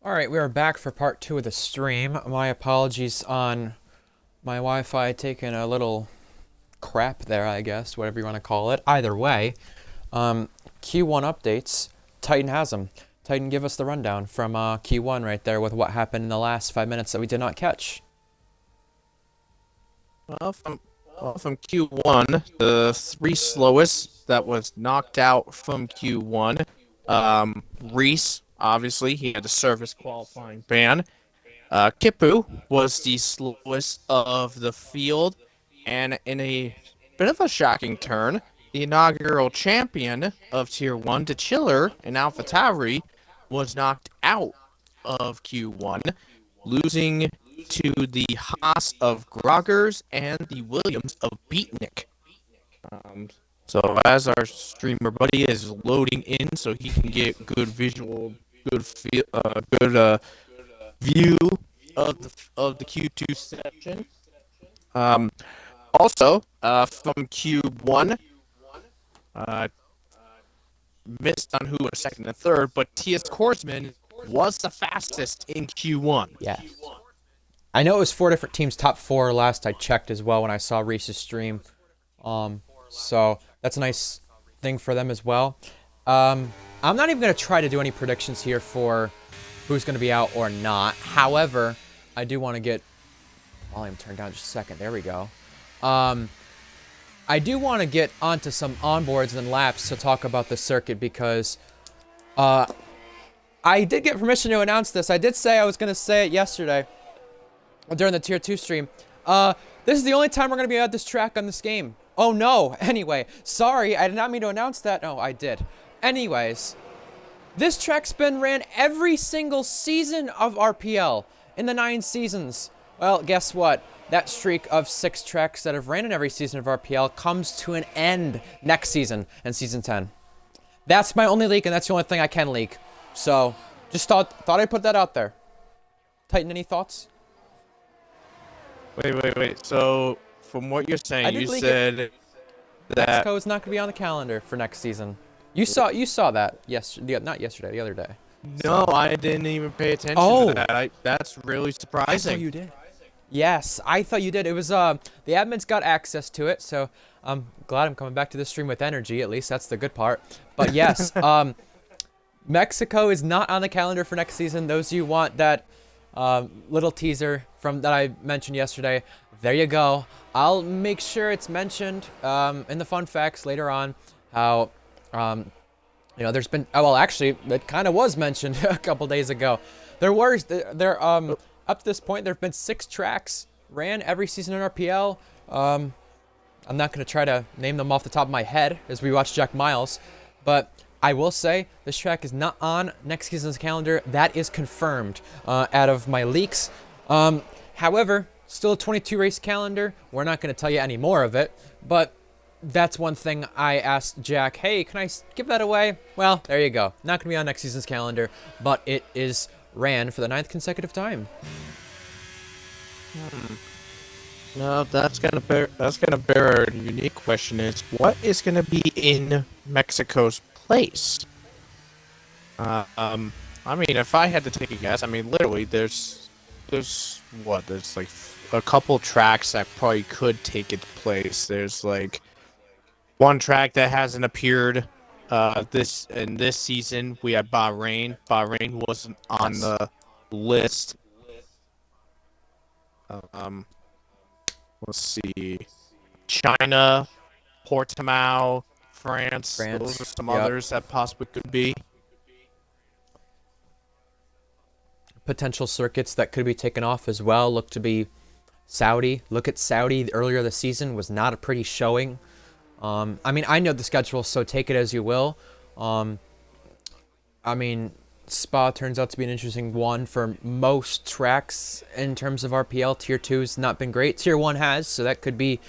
Alright, we are back for part 2 of the stream. My apologies on my Wi-Fi taking a little crap there, I guess, whatever you want to call it. Either way, Q1 updates, Titan has them. Titan, give us the rundown from Q1 right there with what happened in the last 5 minutes that we did not catch. Well, from Q1, the three slowest that was knocked out from Q1, Reese, obviously, he had the service qualifying ban. Kipu was the slowest of the field, and in a bit of a shocking turn, the inaugural champion of Tier 1, the Chiller and AlphaTauri, was knocked out of Q1, losing to the Haas of Groggers and the Williams of Beatnik. Um, so as our streamer buddy is loading in, so he can get good visual, good feel, good view of the Q2 section. Also, from Q1, uh, missed on who was second and third, but T.S. Korsman was the fastest in Q1. Yeah. I know it was 4 different teams, top 4 last I checked as well when I saw Reese's stream. So that's a nice thing for them as well. I'm not even going to try to do any predictions here for who's going to be out or not. However, I do want to get volume turned down just a second. There we go. I do want to get onto some onboards and laps to talk about the circuit because I did get permission to announce this. I did say I was going to say it yesterday during the Tier 2 stream. This is the only time we're going to be at this track on this game. Oh no. Anyway, sorry, I did not mean to announce that. No, I did. Anyways, this track's been ran every single season of RPL in the 9 seasons. Well, guess what? That streak of 6 tracks that have ran in every season of RPL comes to an end next season in Season 10. That's my only leak, and that's the only thing I can leak. So, just thought I'd put that out there. Titan, any thoughts? Wait. So, from what you're saying, you said that Mexico is not going to be on the calendar for next season. You saw that not yesterday, the other day. No, I didn't even pay attention to that. That's really surprising. I thought you did. Yes, I thought you did. It was the admins got access to it, so I'm glad I'm coming back to the stream with energy. At least that's the good part. But yes, Mexico is not on the calendar for next season. Those of you who want that little teaser from that I mentioned yesterday, there you go. I'll make sure it's mentioned in the fun facts later on how there's been actually it kind of was mentioned a couple days ago. Up to this point there have been 6 tracks ran every season in RPL. I'm not going to try to name them off the top of my head as we watch Jack Miles, but I will say this track is not on next season's calendar. That is confirmed out of my leaks. However, still a 22 race calendar. We're not going to tell you any more of it, but that's one thing I asked Jack, hey, can I give that away? Well, there you go. Not going to be on next season's calendar, but it is ran for the 9th consecutive time. No, that's gonna bear a unique question. Is what is gonna be in Mexico's place? I mean, if I had to take a guess, I mean, literally, there's like a couple tracks that probably could take its place. There's like one track that hasn't appeared this season. We had Bahrain. Bahrain wasn't on the list. Let's see, China, Portimao, France. Those are some others that possibly could be potential circuits that could be taken off as well. Look to be Saudi. Look at Saudi earlier this season was not a pretty showing. I mean, I know the schedule, so take it as you will. I mean, Spa turns out to be an interesting one for most tracks in terms of RPL. Tier 2's not been great. Tier 1 has, so that could be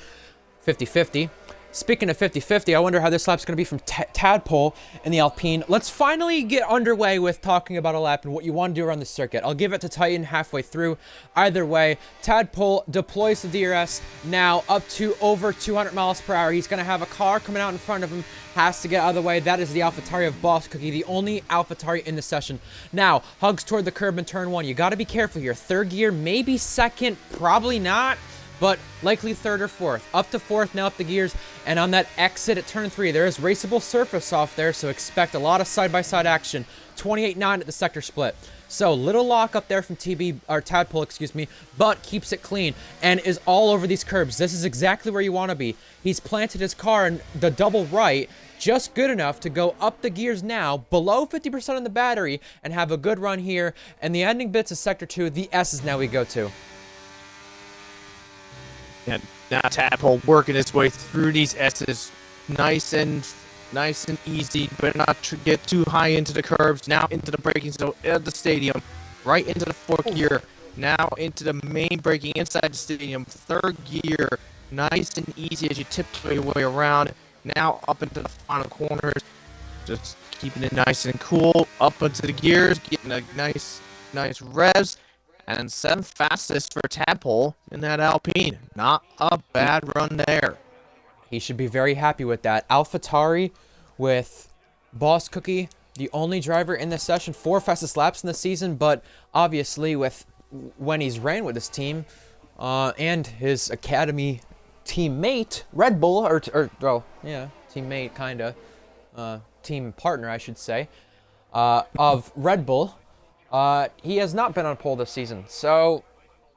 50-50. Speaking of 50-50, I wonder how this lap's going to be from Tadpole in the Alpine. Let's finally get underway with talking about a lap and what you want to do around the circuit. I'll give it to Titan halfway through. Either way, Tadpole deploys the DRS now up to over 200 miles per hour. He's going to have a car coming out in front of him, has to get out of the way. That is the AlphaTauri of Boss Cookie, the only AlphaTauri in the session. Now, hugs toward the curb in turn 1. You got to be careful here. Third gear, maybe second, probably not, but likely third or fourth. Up to fourth now up the gears, and on that exit at turn 3, there is raceable surface off there, so expect a lot of side-by-side action. 28.9 at the sector split. So little lock up there from Tadpole, excuse me, but keeps it clean and is all over these curbs. This is exactly where you want to be. He's planted his car in the double right, just good enough to go up the gears now, below 50% on the battery, and have a good run here. And the ending bits of sector 2, the S's now we go to. And now Tadpole working his way through these S's, nice and easy, but not to get too high into the curves. Now into the braking zone at the stadium, right into the fourth gear. Now into the main braking inside the stadium, third gear, nice and easy as you tiptoe your way around. Now up into the final corners, just keeping it nice and cool. Up into the gears, getting a nice revs. And 7th fastest for Tadpole in that Alpine. Not a bad run there. He should be very happy with that. AlphaTauri with Boss Cookie, the only driver in this session, 4 fastest laps in the season, but obviously with when he's ran with his team and his academy teammate, Red Bull, well, yeah, teammate, kind of, team partner, I should say, of Red Bull, he has not been on pole this season, so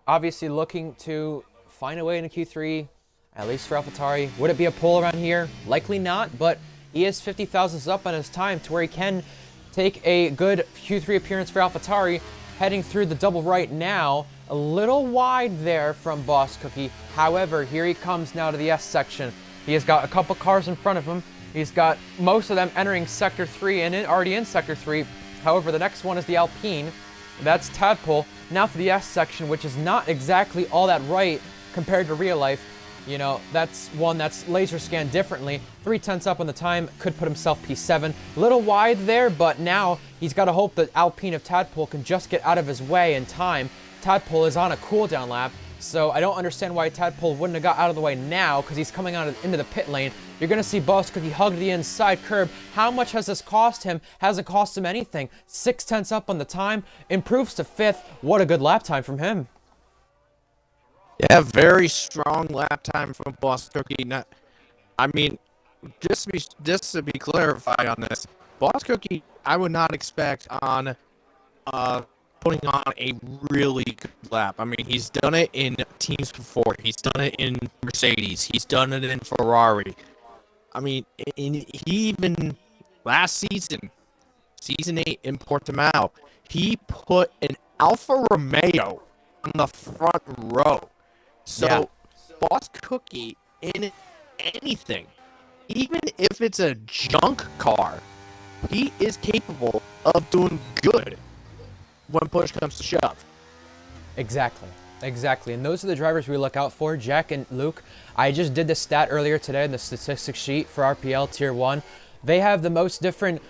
obviously looking to find a way into Q3, at least for AlphaTauri. Would it be a pole around here? Likely not, but he is 50 thousandths up on his time to where he can take a good Q3 appearance for AlphaTauri, heading through the double right now. A little wide there from Boss Cookie. However, here he comes now to the S section. He has got a couple cars in front of him. He's got most of them entering Sector 3 and already in Sector 3. However, the next one is the Alpine. That's Tadpole. Now for the S section, which is not exactly all that right compared to real life. You know, that's one that's laser scanned differently. 3/10 up on the time, could put himself P7. Little wide there, but now he's got to hope that Alpine of Tadpole can just get out of his way in time. Tadpole is on a cooldown lap, so I don't understand why Tadpole wouldn't have got out of the way now, because he's coming out into the pit lane. You're going to see Boss Cookie hug the inside curb. How much has this cost him? Hasn't cost him anything. 6/10 up on the time, improves to 5th. What a good lap time from him. Yeah, very strong lap time from Boss Cookie. Just to be clarified on this, Boss Cookie, I would not expect on putting on a really good lap. I mean, he's done it in teams before. He's done it in Mercedes. He's done it in Ferrari. I mean, he even last season, Season 8 in Portimao, he put an Alfa Romeo on the front row. So, yeah. Boss Cookie, in anything, even if it's a junk car, he is capable of doing good when push comes to shove. Exactly. And those are the drivers we look out for, Jack and Luke. I just did the stat earlier today in the statistics sheet for RPL Tier 1. They have the most different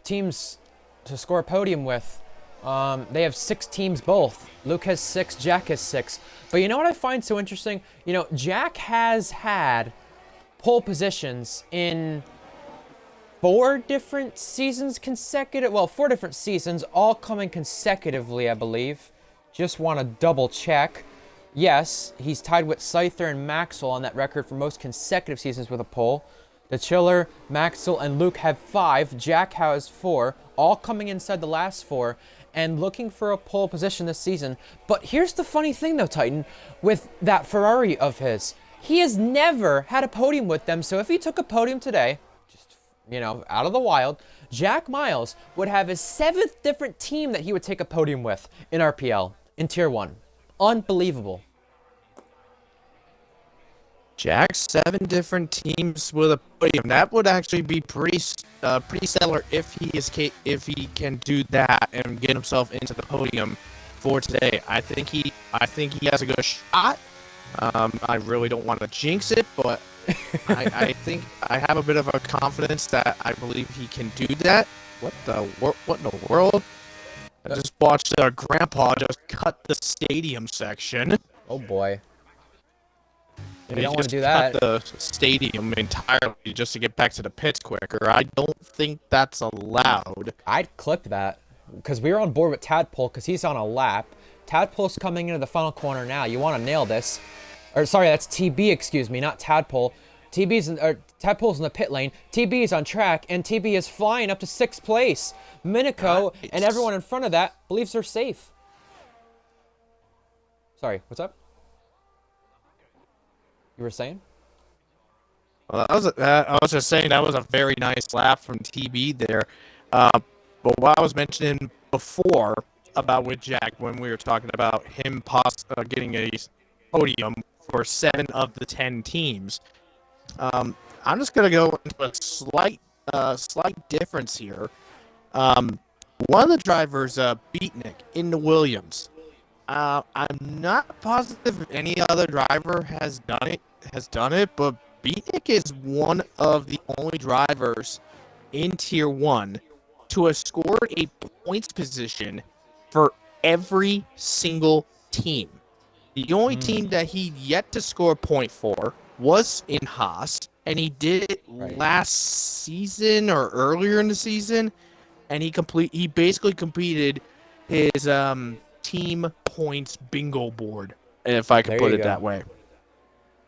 teams to score a podium with. They have 6 teams both. Luke has 6, Jack has 6. But you know what I find so interesting? You know, Jack has had pole positions in 4 different seasons consecutive. Well, 4 different seasons, all coming consecutively, I believe. Just want to double check. Yes, he's tied with Scyther and Maxwell on that record for most consecutive seasons with a pole. The Chiller, Maxwell, and Luke have 5. Jack has 4, all coming inside the last 4. And looking for a pole position this season. But here's the funny thing though, Titan, with that Ferrari of his. He has never had a podium with them, so if he took a podium today, just, you know, out of the wild, Jack Miles would have his 7th different team that he would take a podium with in RPL, in Tier 1. Unbelievable. Jack's 7 different teams with a podium. That would actually be pretty stellar if he can do that and get himself into the podium for today. I think he has a good shot. I really don't want to jinx it, but I think I have a bit of a confidence that I believe he can do that. What in the world? I just watched Grandpa just cut the stadium section. Oh boy. And We he don't want to just do cut that. the stadium entirely just to get back to the pits quicker. I don't think that's allowed. I'd clip that because we were on board with Tadpole because he's on a lap. Tadpole's coming into the final corner now. You want to nail this. Or sorry, that's TB, excuse me, not Tadpole. Tadpole's in the pit lane. TB is on track, and TB is flying up to 6th place. Minico and everyone in front of that believes they're safe. Sorry, what's up? You were saying? Well, I was just saying that was a very nice lap from TB there. But what I was mentioning before about with Jack when we were talking about him getting a podium for 7 of the 10 teams, I'm just gonna go into a slight difference here. One of the drivers, Beatnik in the Williams. I'm not positive if any other driver has done it, but Beatnik is one of the only drivers in Tier 1 to have scored a points position for every single team. The only team that he yet to score a point for was in Haas, and he did it last season or earlier in the season, and he basically completed his team points bingo board, if I could put it that way.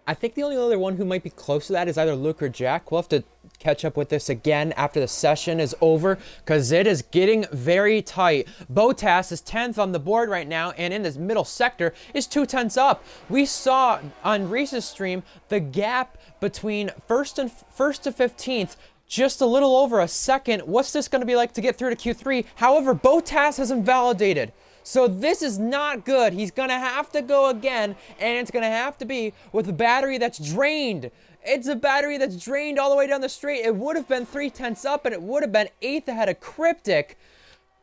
I think the only other one who might be close to that is either Luke or Jack. We'll have to catch up with this again after the session is over because it is getting very tight. Botas is 10th on the board right now, and in this middle sector is 2/10 up. We saw on Reese's stream the gap between first to 15th just a little over a second. What's this going to be like to get through to Q3? However, Botas has invalidated. So this is not good. He's going to have to go again, and it's going to have to be with a battery that's drained. It's a battery that's drained all the way down the straight. It would have been 3/10 up, and it would have been 8th ahead of Cryptic.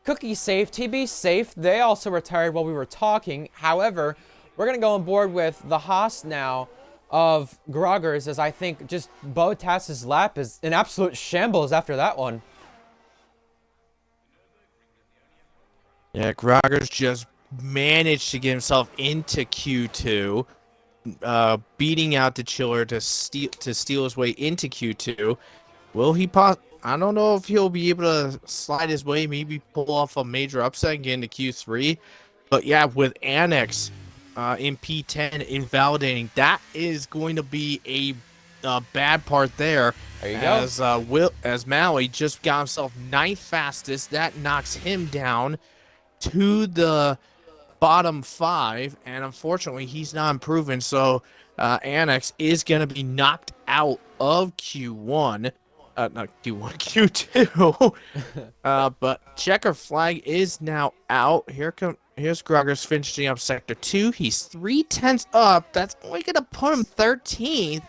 Cookie safe, TB safe. They also retired while we were talking. However, we're going to go on board with the Haas now of Groggers, as I think just Botas's lap is an absolute shambles after that one. Yeah, Groggers just managed to get himself into Q2, beating out the Chiller to steal his way into Q2. Will he I don't know if he'll be able to slide his way, maybe pull off a major upset and get into Q3. But yeah, with Annex in P10 invalidating, that is going to be a bad part there. There you go. As Maui just got himself 9th fastest, that knocks him down to the bottom 5, and unfortunately he's not improving, so Annex is going to be knocked out of Q1, not Q1, Q2, but Checker Flag is now out. Here's Groggers finishing up Sector 2. He's 3/10 up. That's only going to put him 13th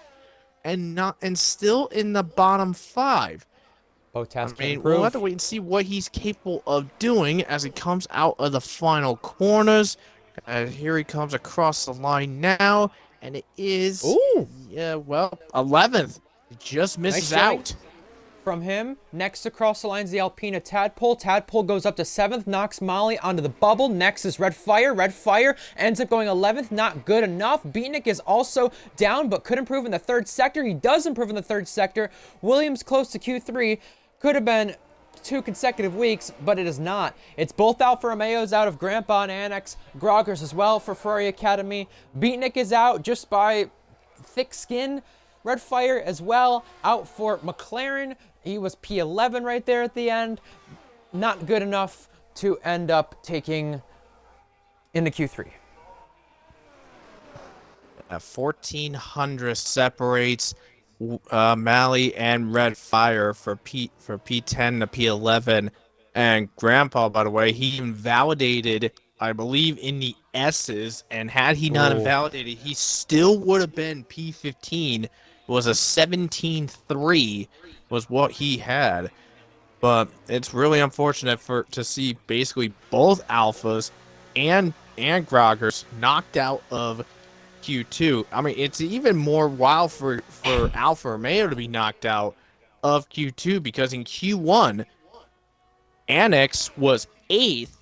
and still in the bottom 5. We'll have to wait and see what he's capable of doing as he comes out of the final corners. Here he comes across the line now, and it is, 11th. He just misses out. From him, next across the lines, the Alpina Tadpole. Tadpole goes up to 7th, knocks Molly onto the bubble. Next is Red Fire. Red Fire ends up going 11th, not good enough. Beatnik is also down, but could improve in the 3rd sector. He does improve in the 3rd sector. Williams close to Q3. Could have been 2 consecutive weeks, but it is not. It's both out for Ameo's out of Grandpa and Annex. Groggers as well for Ferrari Academy. Beatnik is out just by thick skin. Red Fire as well out for McLaren. He was P11 right there at the end. Not good enough to end up taking into Q3. 1,400 separates Mally and Red Fire for P10 to P11, and Grandpa, by the way, he invalidated, I believe, in the S's, and had he not invalidated, he still would have been P15. It was a 17-3 was what he had, but it's really unfortunate to see basically both Alphas and Groggers knocked out of Q2. I mean, it's even more wild for Alfa Romeo to be knocked out of Q2 because in Q1, Annex was eighth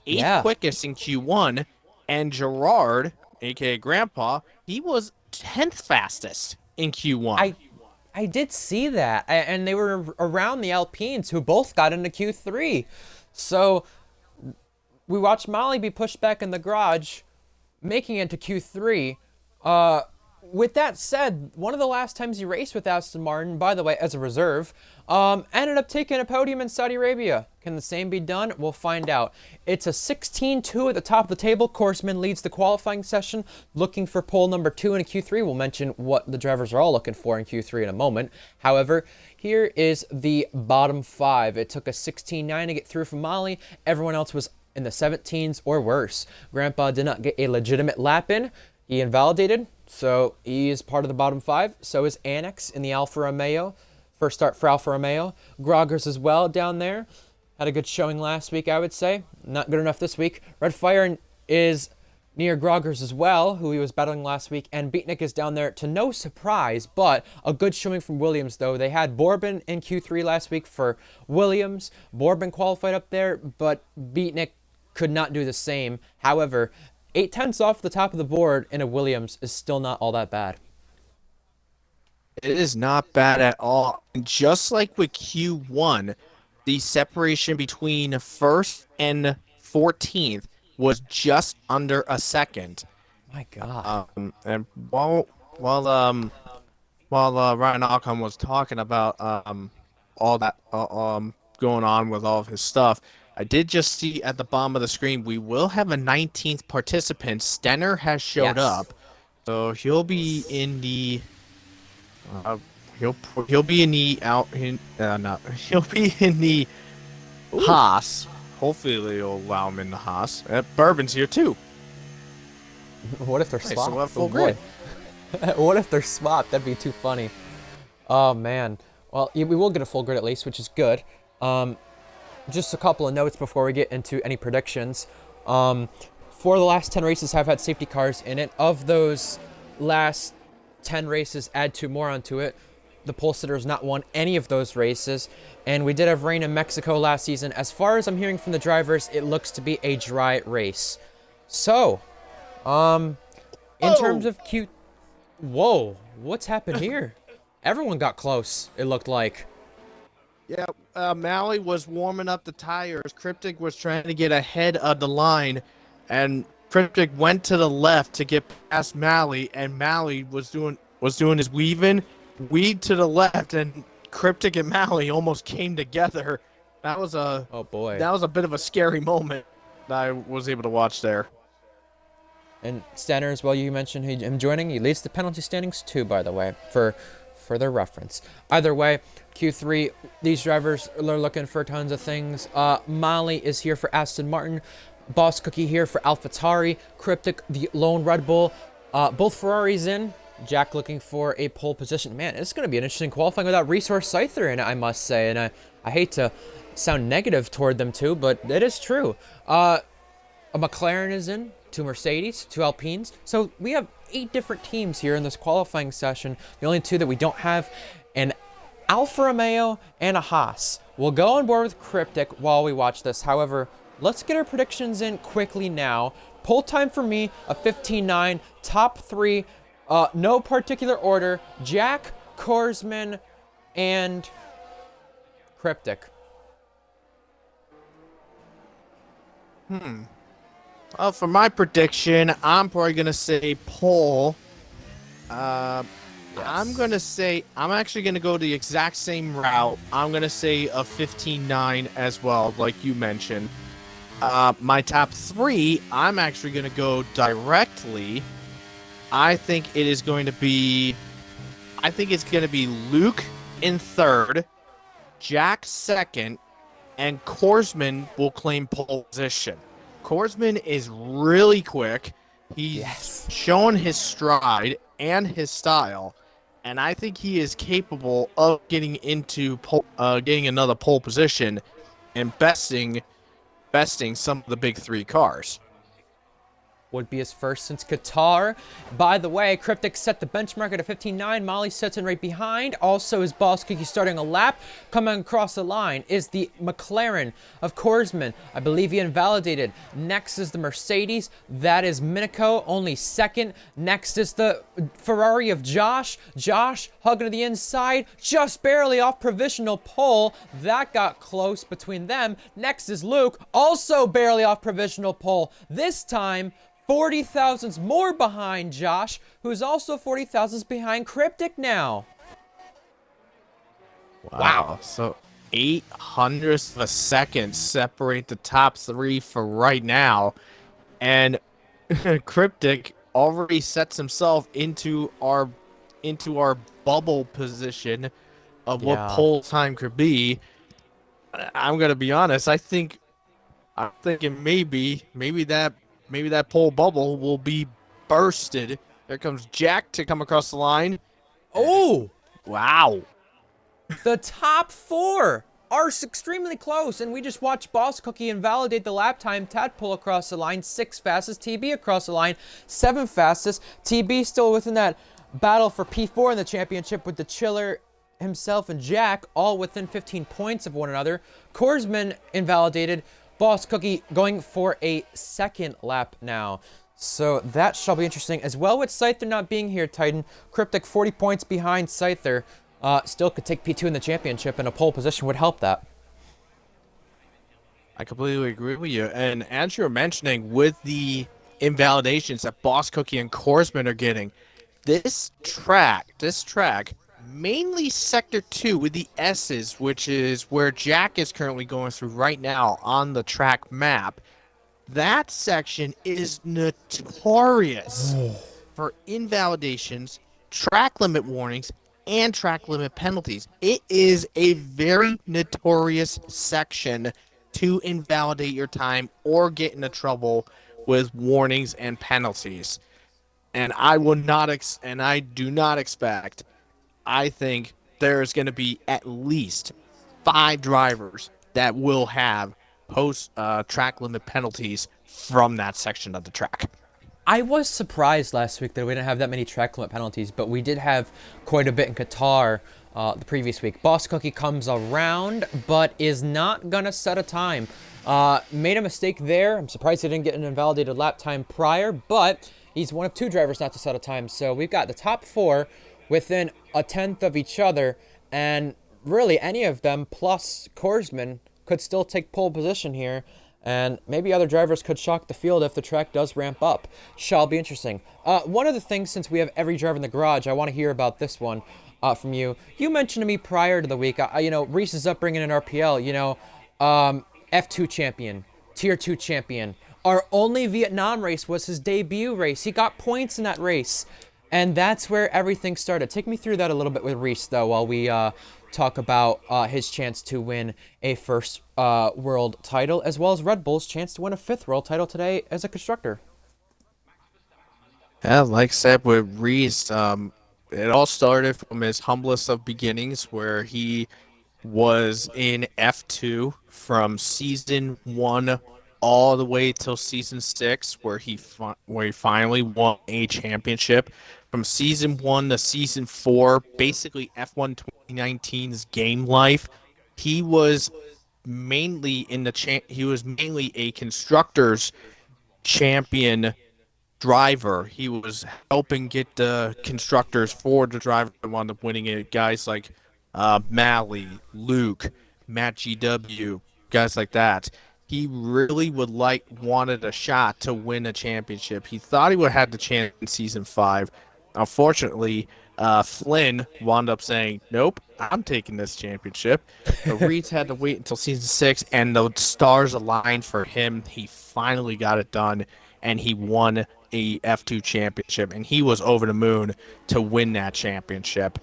Yeah, quickest in Q1, and Gerard, aka Grandpa, he was 10th fastest in Q1. I I did see that, and they were around the Alpines who both got into Q3. So we watched Molly be pushed back in the garage, making it to Q3. Uh, with that said, one of the last times he raced with Aston Martin, by the way, as a reserve, ended up taking a podium in Saudi Arabia. Can the same be done? We'll find out. It's a 16-2 at the top of the table. Korsman leads the qualifying session, looking for pole number 2 in Q3. We'll mention what the drivers are all looking for in Q3 in a moment. However, here is the bottom 5. It took a 16-9 to get through from Molly. Everyone else was in the 17s or worse. Grandpa did not get a legitimate lap in. He invalidated, so he is part of the bottom 5. So is Annex in the Alfa Romeo. First start for Alfa Romeo. Groggers as well down there. Had a good showing last week, I would say. Not good enough this week. Red Fire is near Groggers as well, who he was battling last week. And Beatnik is down there to no surprise, but a good showing from Williams, though. They had Bourbon in Q3 last week for Williams. Bourbon qualified up there, but Beatnik could not do the same. However, 8/10 off the top of the board in a Williams is still not all that bad. It is not bad at all. And just like with Q1, the separation between first and 14th was just under a second. My God. And while Ryan Ockham was talking about all that going on with all of his stuff, I did just see at the bottom of the screen we will have a 19th participant. Stenner has showed Yes. up, so he'll be in the uh, he'll be in the not he'll be in the Haas. Hopefully they'll allow him in the Haas. Bourbon's here too. What if they're Nice, so swapped? we'll have full Oh, boy. grid. What if they're swapped? That'd be too funny. Oh, man. Well, yeah, we will get a full grid at least, which is good. Just a couple of notes before we get into any predictions. 4 of the last 10 races have had safety cars in it. Of those last 10 races, add 2 more onto it. The pole sitter has not won any of those races. And we did have rain in Mexico last season. As far as I'm hearing from the drivers, it looks to be a dry race. So, in terms of Whoa, what's happened here? Everyone got close, it looked like. Yeah, Mally was warming up the tires. Cryptic was trying to get ahead of the line, and Cryptic went to the left to get past Mally, and Mally was doing his weed to the left, and Cryptic and Mally almost came together. That was Oh boy. a bit of a scary moment that I was able to watch there. And Stanner as well, you mentioned him joining. He leads the penalty standings too, by the way, for further reference. Either way, Q3, these drivers are looking for tons of things. Molly is here for Aston Martin. Boss Cookie here for AlphaTauri. Cryptic, the lone Red Bull. Both Ferraris in. Jack looking for a pole position. Man, it's going to be an interesting qualifying without Resource Scyther in it, I must say. And I hate to sound negative toward them too, but it is true. A McLaren is in. 2 Mercedes, 2 Alpines. So we have 8 different teams here in this qualifying session. The only 2 that we don't have, an Alfa Romeo and a Haas. We'll go on board with Cryptic while we watch this. However, let's get our predictions in quickly now. Pole time for me, a 15.9. Top 3, no particular order. Jack, Korsman, and Cryptic. For my prediction, I'm probably gonna say pole. I'm actually gonna go the exact same route. I'm gonna say a 15.9 as well, like you mentioned. My top 3, I'm actually gonna go directly. I think it's gonna be Luke in 3rd, Jack 2nd, and Korsman will claim pole position. Korsman is really quick. He's shown his stride and his style, and I think he is capable of getting into getting another pole position and besting some of the big 3 cars. would be his first since Qatar. By the way, Cryptic set the benchmark at a 15.9. Molly sits in right behind. Also, his Boss Cookie starting a lap. Coming across the line is the McLaren of Korsman. I believe he invalidated. Next is the Mercedes. That is Minico, only second. Next is the Ferrari of Josh. Josh hugging to the inside, just barely off provisional pole. That got close between them. Next is Luke, also barely off provisional pole. This time, 40 thousandths more behind Josh, who's also 40 thousandths behind Cryptic now. Wow. So 800ths of a second separate the top three for right now. And Cryptic already sets himself into our bubble position of what Yeah. pole time could be. I'm gonna be honest. I'm thinking maybe that pole bubble will be bursted. There comes Jack to come across the line. Oh! Wow. The top four are extremely close, and we just watched Boss Cookie invalidate the lap time. Tadpole across the line, 6th fastest. TB across the line, 7th fastest. TB still within that battle for P4 in the championship with the Chiller himself and Jack, all within 15 points of one another. Korsman invalidated. Boss Cookie going for a second lap now. So that shall be interesting. As well with Scyther not being here, Titan. Cryptic 40 points behind Scyther. Still could take P2 in the championship, and a pole position would help that. I completely agree with you. And as you're mentioning, with the invalidations that Boss Cookie and Korsman are getting, this track, mainly Sector 2 with the S's, which is where Jack is currently going through right now on the track map, that section is notorious for invalidations, track limit warnings, and track limit penalties. It is a very notorious section to invalidate your time or get into trouble with warnings and penalties. And I do not expect. I think there's going to be at least 5 drivers that will have post track limit penalties from that section of the track. I was surprised last week that we didn't have that many track limit penalties, but we did have quite a bit in Qatar the previous week. Boss Cookie comes around, but is not going to set a time. Made a mistake there. I'm surprised he didn't get an invalidated lap time prior, but he's one of 2 drivers not to set a time. So we've got the top 4 within a 10th of each other, and really any of them plus Korsman could still take pole position here. And maybe other drivers could shock the field if the track does ramp up. Shall be interesting. One of the things, since we have every driver in the garage, I want to hear about this one from you. You mentioned to me prior to the week, Reese's upbringing in RPL, F2 champion, Tier 2 champion. Our only Vietnam race was his debut race. He got points in that race. And that's where everything started. Take me through that a little bit with Reese, though, while we talk about his chance to win a first world title, as well as Red Bull's chance to win a 5th world title today as a constructor. Yeah, like I said with Reese, it all started from his humblest of beginnings, where he was in F2 from season 1 all the way till season 6, where he finally won a championship. From season 1 to season 4, basically F1 2019's game life, he was mainly he was mainly a constructors champion driver. He was helping get the constructors for the driver that wound up winning it. Guys like Mally, Luke, Matt GW, guys like that. He really wanted a shot to win a championship. He thought he would have had the chance in season 5. Unfortunately, Flynn wound up saying, "Nope, I'm taking this championship." The Reeds had to wait until season 6, and the stars aligned for him. He finally got it done, and he won a F2 championship, and he was over the moon to win that championship.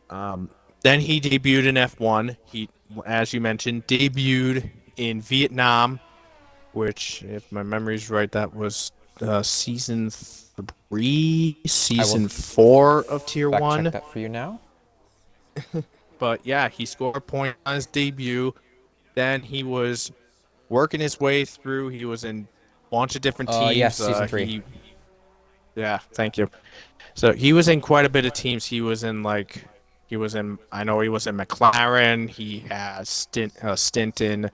Then he debuted in F1. He, as you mentioned, debuted in Vietnam, which, if my memory's right, that was season 3, season 4 of Tier 1. Check that for you now. But yeah, he scored a point on his debut. Then he was working his way through. He was in bunch of different teams. Yes, season 3. Yeah, thank you. So he was in quite a bit of teams. I know he was in McLaren. He has a stint in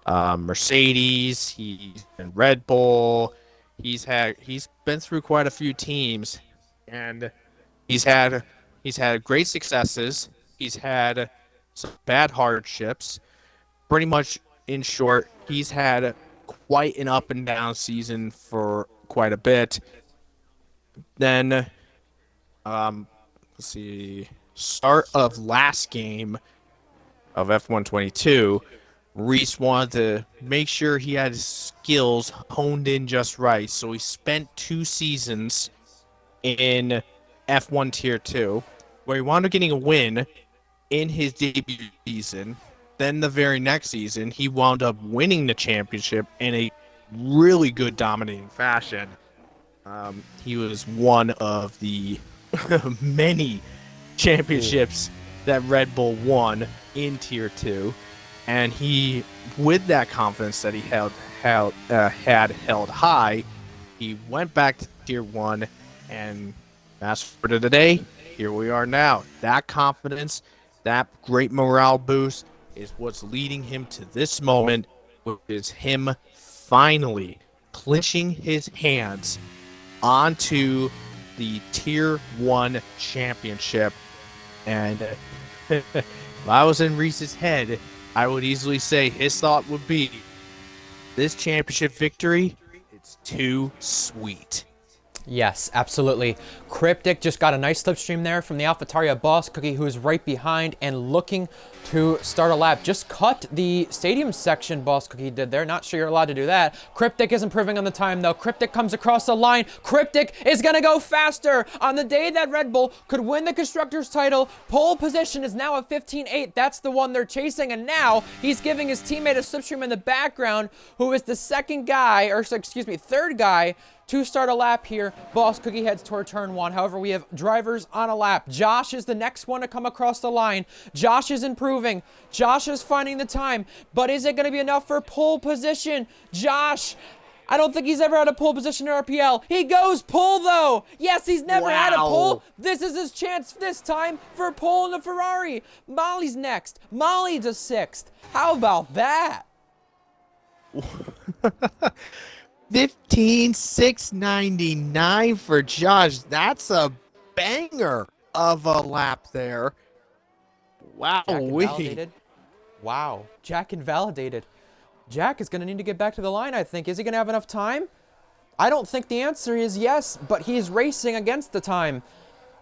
Mercedes. He's in Red Bull. He's been through quite a few teams, and he's had he's had great successes. He's had some bad hardships. Pretty much, in short, he's had quite an up and down season for quite a bit. Then, let's see, start of last game of F122, Reese wanted to make sure he had his skills honed in just right. So he spent 2 seasons in F1 Tier 2, where he wound up getting a win in his debut season. Then the very next season, he wound up winning the championship in a really good dominating fashion. He was one of the many championships that Red Bull won in Tier 2, and he, with that confidence that he had held high, he went back to Tier 1, and fast forward to today, here we are now. That confidence, that great morale boost is what's leading him to this moment, which is him finally clinching his hands onto the Tier 1 championship. And if I was in Reese's head, I would easily say his thought would be, this championship victory, it's too sweet. Yes, absolutely. Cryptic just got a nice slipstream there from the AlphaTauri Boss Cookie, who is right behind and looking to start a lap. Just cut the stadium section, Boss Cookie did there. Not sure you're allowed to do that. Cryptic is improving on the time, though. Cryptic comes across the line. Cryptic is going to go faster. On the day that Red Bull could win the Constructors' title, pole position is now at 15.8. That's the one they're chasing, and now he's giving his teammate a slipstream in the background, who is the third guy to start a lap here. Boss Cookie heads toward turn 1. However, we have drivers on a lap. Josh is the next one to come across the line. Josh is improving. Josh is finding the time. But is it going to be enough for pole position? Josh, I don't think he's ever had a pole position in RPL. He goes pole, though. Yes, he's never had a pole. This is his chance this time for pole in the Ferrari. Molly's next. Molly does 6th. How about that? 15,699 for Josh. That's a banger of a lap there. Wow. Jack invalidated. Wow. Jack invalidated. Jack is going to need to get back to the line, I think. Is he going to have enough time? I don't think the answer is yes, but he's racing against the time.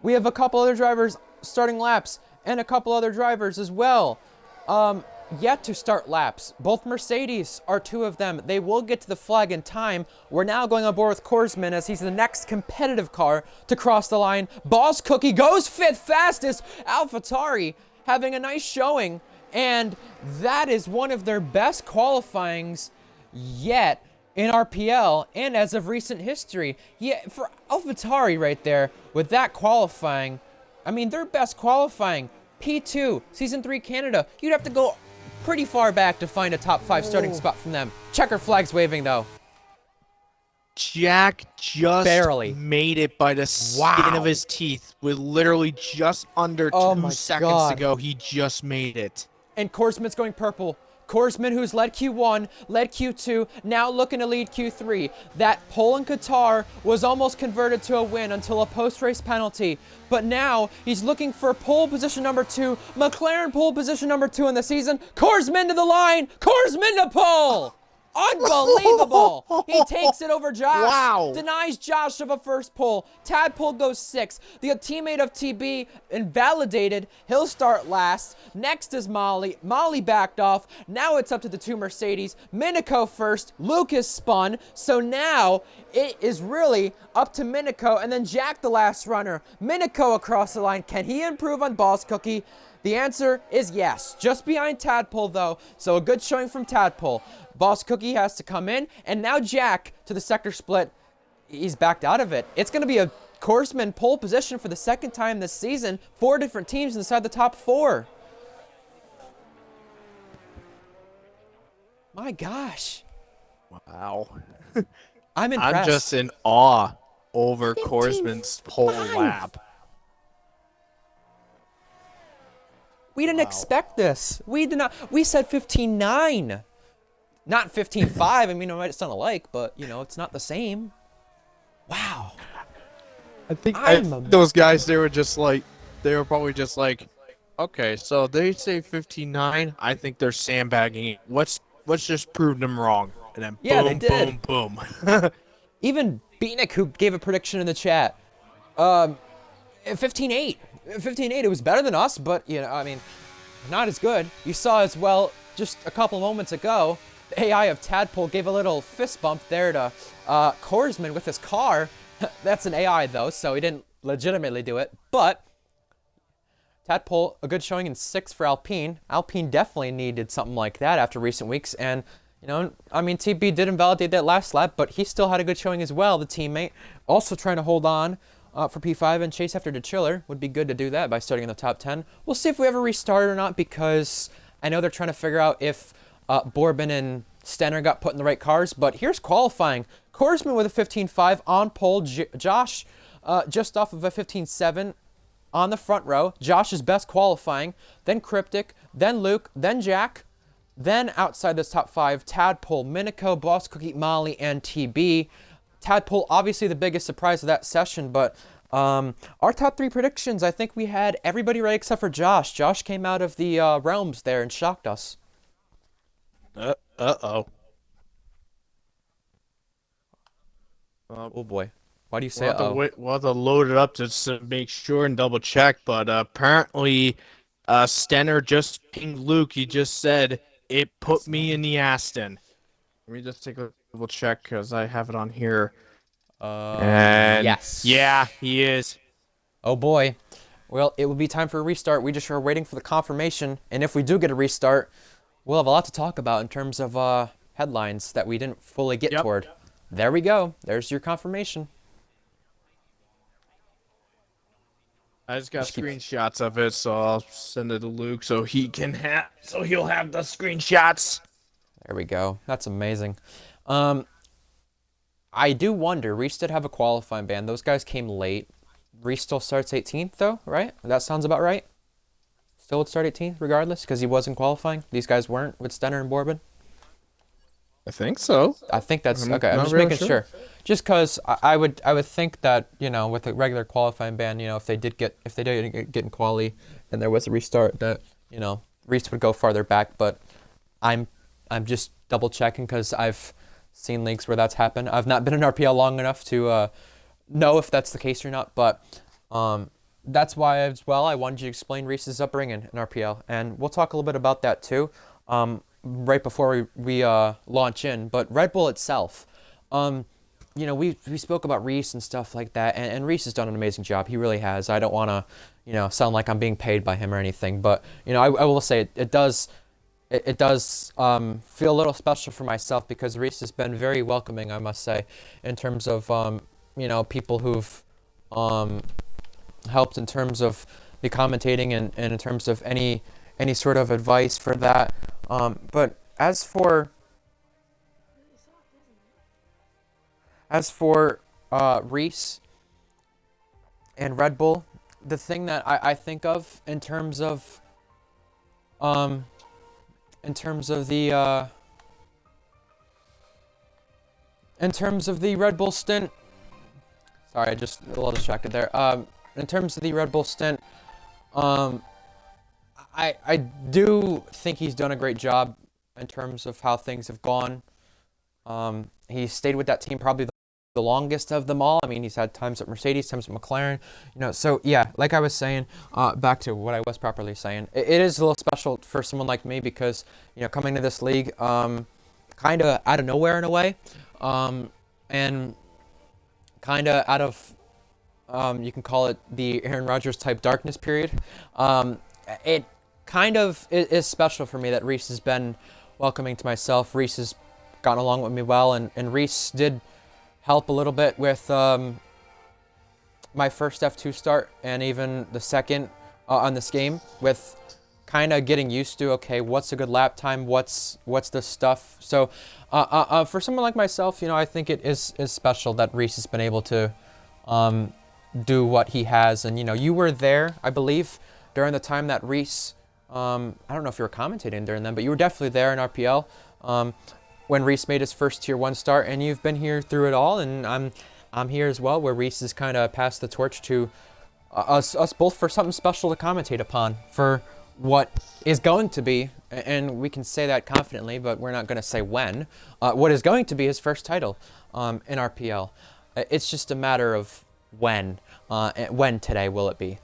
We have a couple other drivers starting laps and a couple other drivers as well. Yet to start laps. Both Mercedes are 2 of them. They will get to the flag in time. We're now going on board with Korsman as he's the next competitive car to cross the line. Boss Cookie goes 5th fastest. AlphaTauri having a nice showing, and that is one of their best qualifyings yet in RPL and as of recent history. Yeah, for AlphaTauri right there with that qualifying, I mean, their best qualifying, P2, Season 3 Canada. You'd have to go pretty far back to find a top 5 starting spot from them. Checker flag's waving, though. Jack just barely made it by the skin of his teeth. With literally just under 2 seconds to go, he just made it. And Korsman's going purple. Korsman, who's led Q1, led Q2, now looking to lead Q3. That pole in Qatar was almost converted to a win until a post-race penalty. But now he's looking for pole position number 2. McLaren pole position number 2 in the season. Korsman to the line. Korsman to pole. Unbelievable. He takes it over Josh. Wow. Denies Josh of a first pole. Tadpole goes 6th. The teammate of TB invalidated. He'll start last. Next is Molly. Molly backed off. Now it's up to the 2 Mercedes. Minico first. Lucas spun. So now it is really up to Minico and then Jack, the last runner. Minico across the line. Can he improve on Boss Cookie? The answer is yes. Just behind Tadpole, though, so a good showing from Tadpole. Boss Cookie has to come in, and now Jack to the sector split. He's backed out of it. It's going to be a Korsman pole position for the 2nd time this season. 4 different teams inside the top 4. My gosh. Wow. I'm I'm impressed. just in awe over Korsman's whole 15.5. lap. We didn't Wow. expect this. We did not. We said 15.9. Not 15.5. I mean, it might sound alike, but, you know, it's not the same. Wow. I think I'm those guys, they were probably just like, okay, so they say 59. I think they're sandbagging it. Let's just prove them wrong. And then Yeah, they boom, did. boom, boom. Even Beatnik, who gave a prediction in the chat, 15.8. 15.8, it was better than us, but, you know, I mean, not as good. You saw as well, just a couple moments ago, the AI of Tadpole gave a little fist bump there to Korsman with his car. That's an AI, though, so he didn't legitimately do it. But Tadpole, a good showing in 6th for Alpine. Alpine definitely needed something like that after recent weeks. And, you know, I mean, TB did invalidate that last lap, but he still had a good showing as well, the teammate. Also trying to hold on for P5 and chase after the Chiller. Would be good to do that by starting in the top 10. We'll see if we ever restart or not, because I know they're trying to figure out if Bourbon and Stenner got put in the right cars. But here's qualifying. Korsman with a 15.5 on pole. Josh just off of a 15.7 on the front row. Josh's best qualifying. Then Cryptic. Then Luke. Then Jack. Then outside this top 5, Tadpole, Minico, Boss Cookie, Molly, and TB. Tadpole, obviously the biggest surprise of that session, but our top 3 predictions, I think we had everybody right except for Josh. Josh came out of the realms there and shocked us. Uh-oh. Oh boy. Why do you say We'll have to load it up to make sure and double check, but apparently Stenner just pinged Luke. He just said, it put me in the Aston. Let me just take a double check because I have it on here. And yes. yeah, he is. Oh boy. Well, it will be time for a restart. We just are waiting for the confirmation, and if we do get a restart, we'll have a lot to talk about in terms of headlines that we didn't fully get toward. There we go. There's your confirmation. I just got screenshots of it, so I'll send it to Luke so he'll have the screenshots. There we go. That's amazing. I do wonder, Reese did have a qualifying ban. Those guys came late. Reese still starts 18th, though, right? That sounds about right. Still would start 18th, regardless, because he wasn't qualifying. These guys weren't with Stenner and Bourbon. I think so. I think that's okay. I'm not just really making sure. sure. Just because I would think that, you know, with a regular qualifying ban, you know, if they did get in quali and there was a restart, that, you know, Reese would go farther back. But I'm just double checking because I've seen leagues where that's happened. I've not been in RPL long enough to know if that's the case or not. But that's why as well I wanted you to explain Reese's upbringing in RPL, and we'll talk a little bit about that too. Right before we launch in, but Red Bull itself, you know, we spoke about Reese and stuff like that, and Reese has done an amazing job. He really has. I don't want to, you know, sound like I'm being paid by him or anything, but, you know, I will say it does feel a little special for myself because Reese has been very welcoming, I must say, in terms of, you know, people who've helped in terms of the commentating and in terms of any sort of advice for that. But as for Reese and Red Bull, the thing that I think of in terms of the Red Bull stint. Sorry, I just a little distracted there. In terms of the Red Bull stint, I do think he's done a great job in terms of how things have gone. He stayed with that team probably the longest of them all. I mean, he's had times at Mercedes, times at McLaren, you know. So yeah, like I was saying, back to what I was properly saying, it is a little special for someone like me because, you know, coming to this league, kind of out of nowhere in a way, and kind of out of, you can call it the Aaron Rodgers type darkness period. It kind of is special for me that Reese has been welcoming to myself. Reese has gotten along with me well, and Reese did help a little bit with my first F2 start and even the second on this game with kind of getting used to, okay, what's a good lap time, what's the stuff. So for someone like myself, I think it is special that Reese has been able to do what he has. And you were there, I believe, during the time that Reese, I don't know if you were commentating during them, but you were definitely there in RPL when Reese made his first Tier 1 start, and you've been here through it all. And I'm here as well, where Reese has kind of passed the torch to us both for something special to commentate upon for what is going to be, and we can say that confidently, but we're not going to say when, what is going to be his first title in RPL. It's just a matter of when today will it be.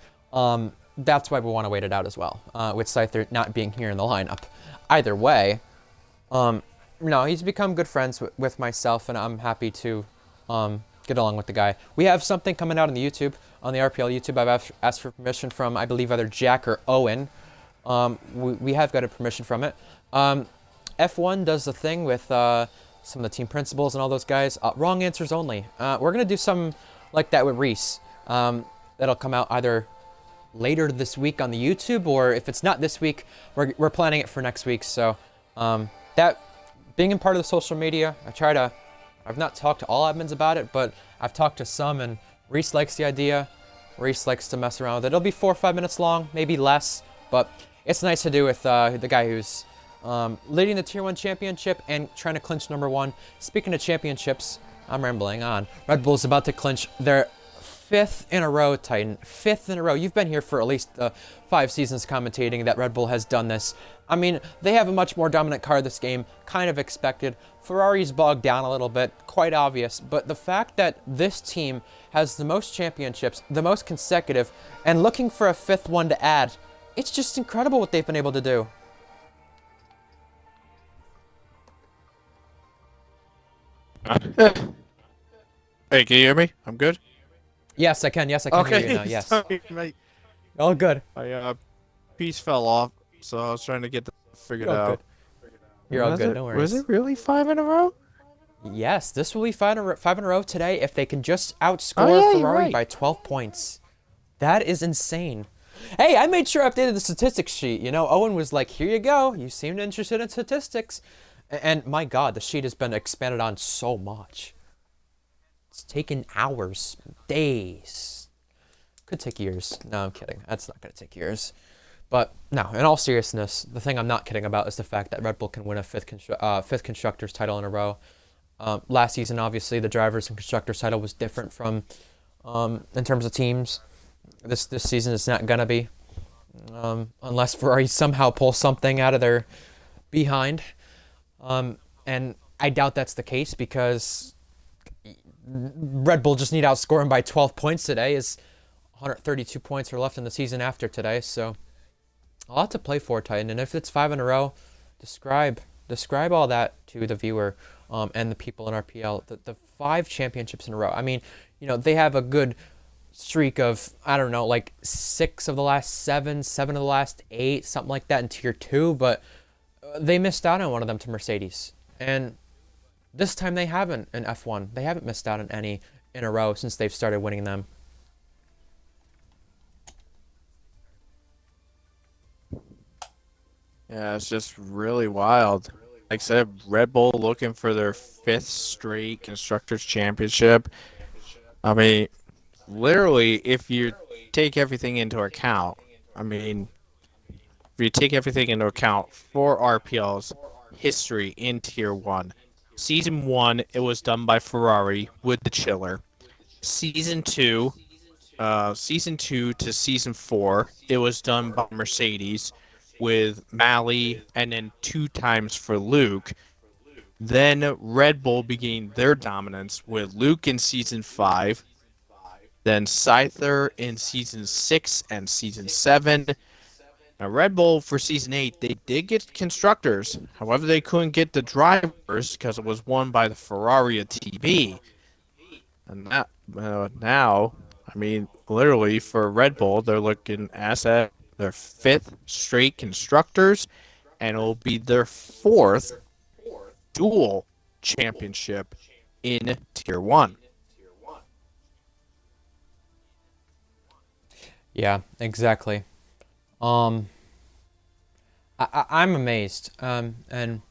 That's why we want to wait it out as well, with Scyther not being here in the lineup. Either way, no, he's become good friends with myself, and I'm happy to get along with the guy. We have something coming out on the YouTube, on the RPL YouTube. I've asked for permission from, I believe, either Jack or Owen. We have got a permission from it. F1 does the thing with some of the team principals and all those guys. Wrong answers only. We're going to do something like that with Reese. That'll come out either later this week on the YouTube, or if it's not this week, we're planning it for next week. So that being in part of the social media, I've not talked to all admins about it, but I've talked to some, and Reese likes the idea. Reese likes to mess around with it. It'll be 4 or 5 minutes long, maybe less, but it's nice to do with the guy who's leading the Tier 1 championship and trying to clinch #1. Speaking of championships, I'm rambling on. Red Bull's about to clinch their 5th in a row, Titan. 5th in a row. You've been here for at least 5 seasons commentating that Red Bull has done this. I mean, they have a much more dominant car this game, kind of expected. Ferrari's bogged down a little bit, quite obvious. But the fact that this team has the most championships, the most consecutive, and looking for a 5th one to add, it's just incredible what they've been able to do. Hey, can you hear me? I'm good? Yes, I can. Yes, I can hear you now. Yes. Sorry, mate. All good. My piece fell off, so I was trying to get that figured You're all out. good. You're all good. No worries. Was it really 5 in a row? Yes, this will be 5 in a row today if they can just outscore Ferrari by 12 points. That is insane. Hey, I made sure I updated the statistics sheet. Owen was like, here you go. You seemed interested in statistics. And my God, the sheet has been expanded on so much. It's taken hours, days. Could take years. No, I'm kidding. That's not going to take years. But no, in all seriousness, the thing I'm not kidding about is the fact that Red Bull can win a fifth constructors title in a row. Last season, obviously, the drivers and constructors title was different from in terms of teams. This season it's not gonna be, unless Ferrari somehow pulls something out of their behind, and I doubt that's the case because Red Bull just need to outscore him by 12 points today. Is 132 points are left in the season after today, so a lot to play for, Titan. And if it's 5 in a row, describe all that to the viewer and the people in RPL. The 5 championships in a row. I mean, they have a good streak of, I don't know, like 6 of the last 7, 7 of the last 8, something like that in Tier 2, but they missed out on one of them to Mercedes. And this time they haven't in F1. They haven't missed out on any in a row since they've started winning them. Yeah, it's just really wild. Like I said, Red Bull looking for their 5th straight Constructors' Championship. I mean, literally, if you take everything into account, if you take everything into account for RPL's history in Tier 1, Season 1, it was done by Ferrari with the chiller. Season 2 to Season 4, it was done by Mercedes with Mally, and then 2 times for Luke. Then Red Bull began their dominance with Luke in Season 5, then Scyther in Season 6 and Season 7. Now, Red Bull for Season 8, they did get constructors. However, they couldn't get the drivers because it was won by the Ferrari TB. And that, now, literally for Red Bull, they're looking at their 5th straight constructors, and it will be their 4th dual championship in Tier 1. Yeah, exactly. I'm amazed. And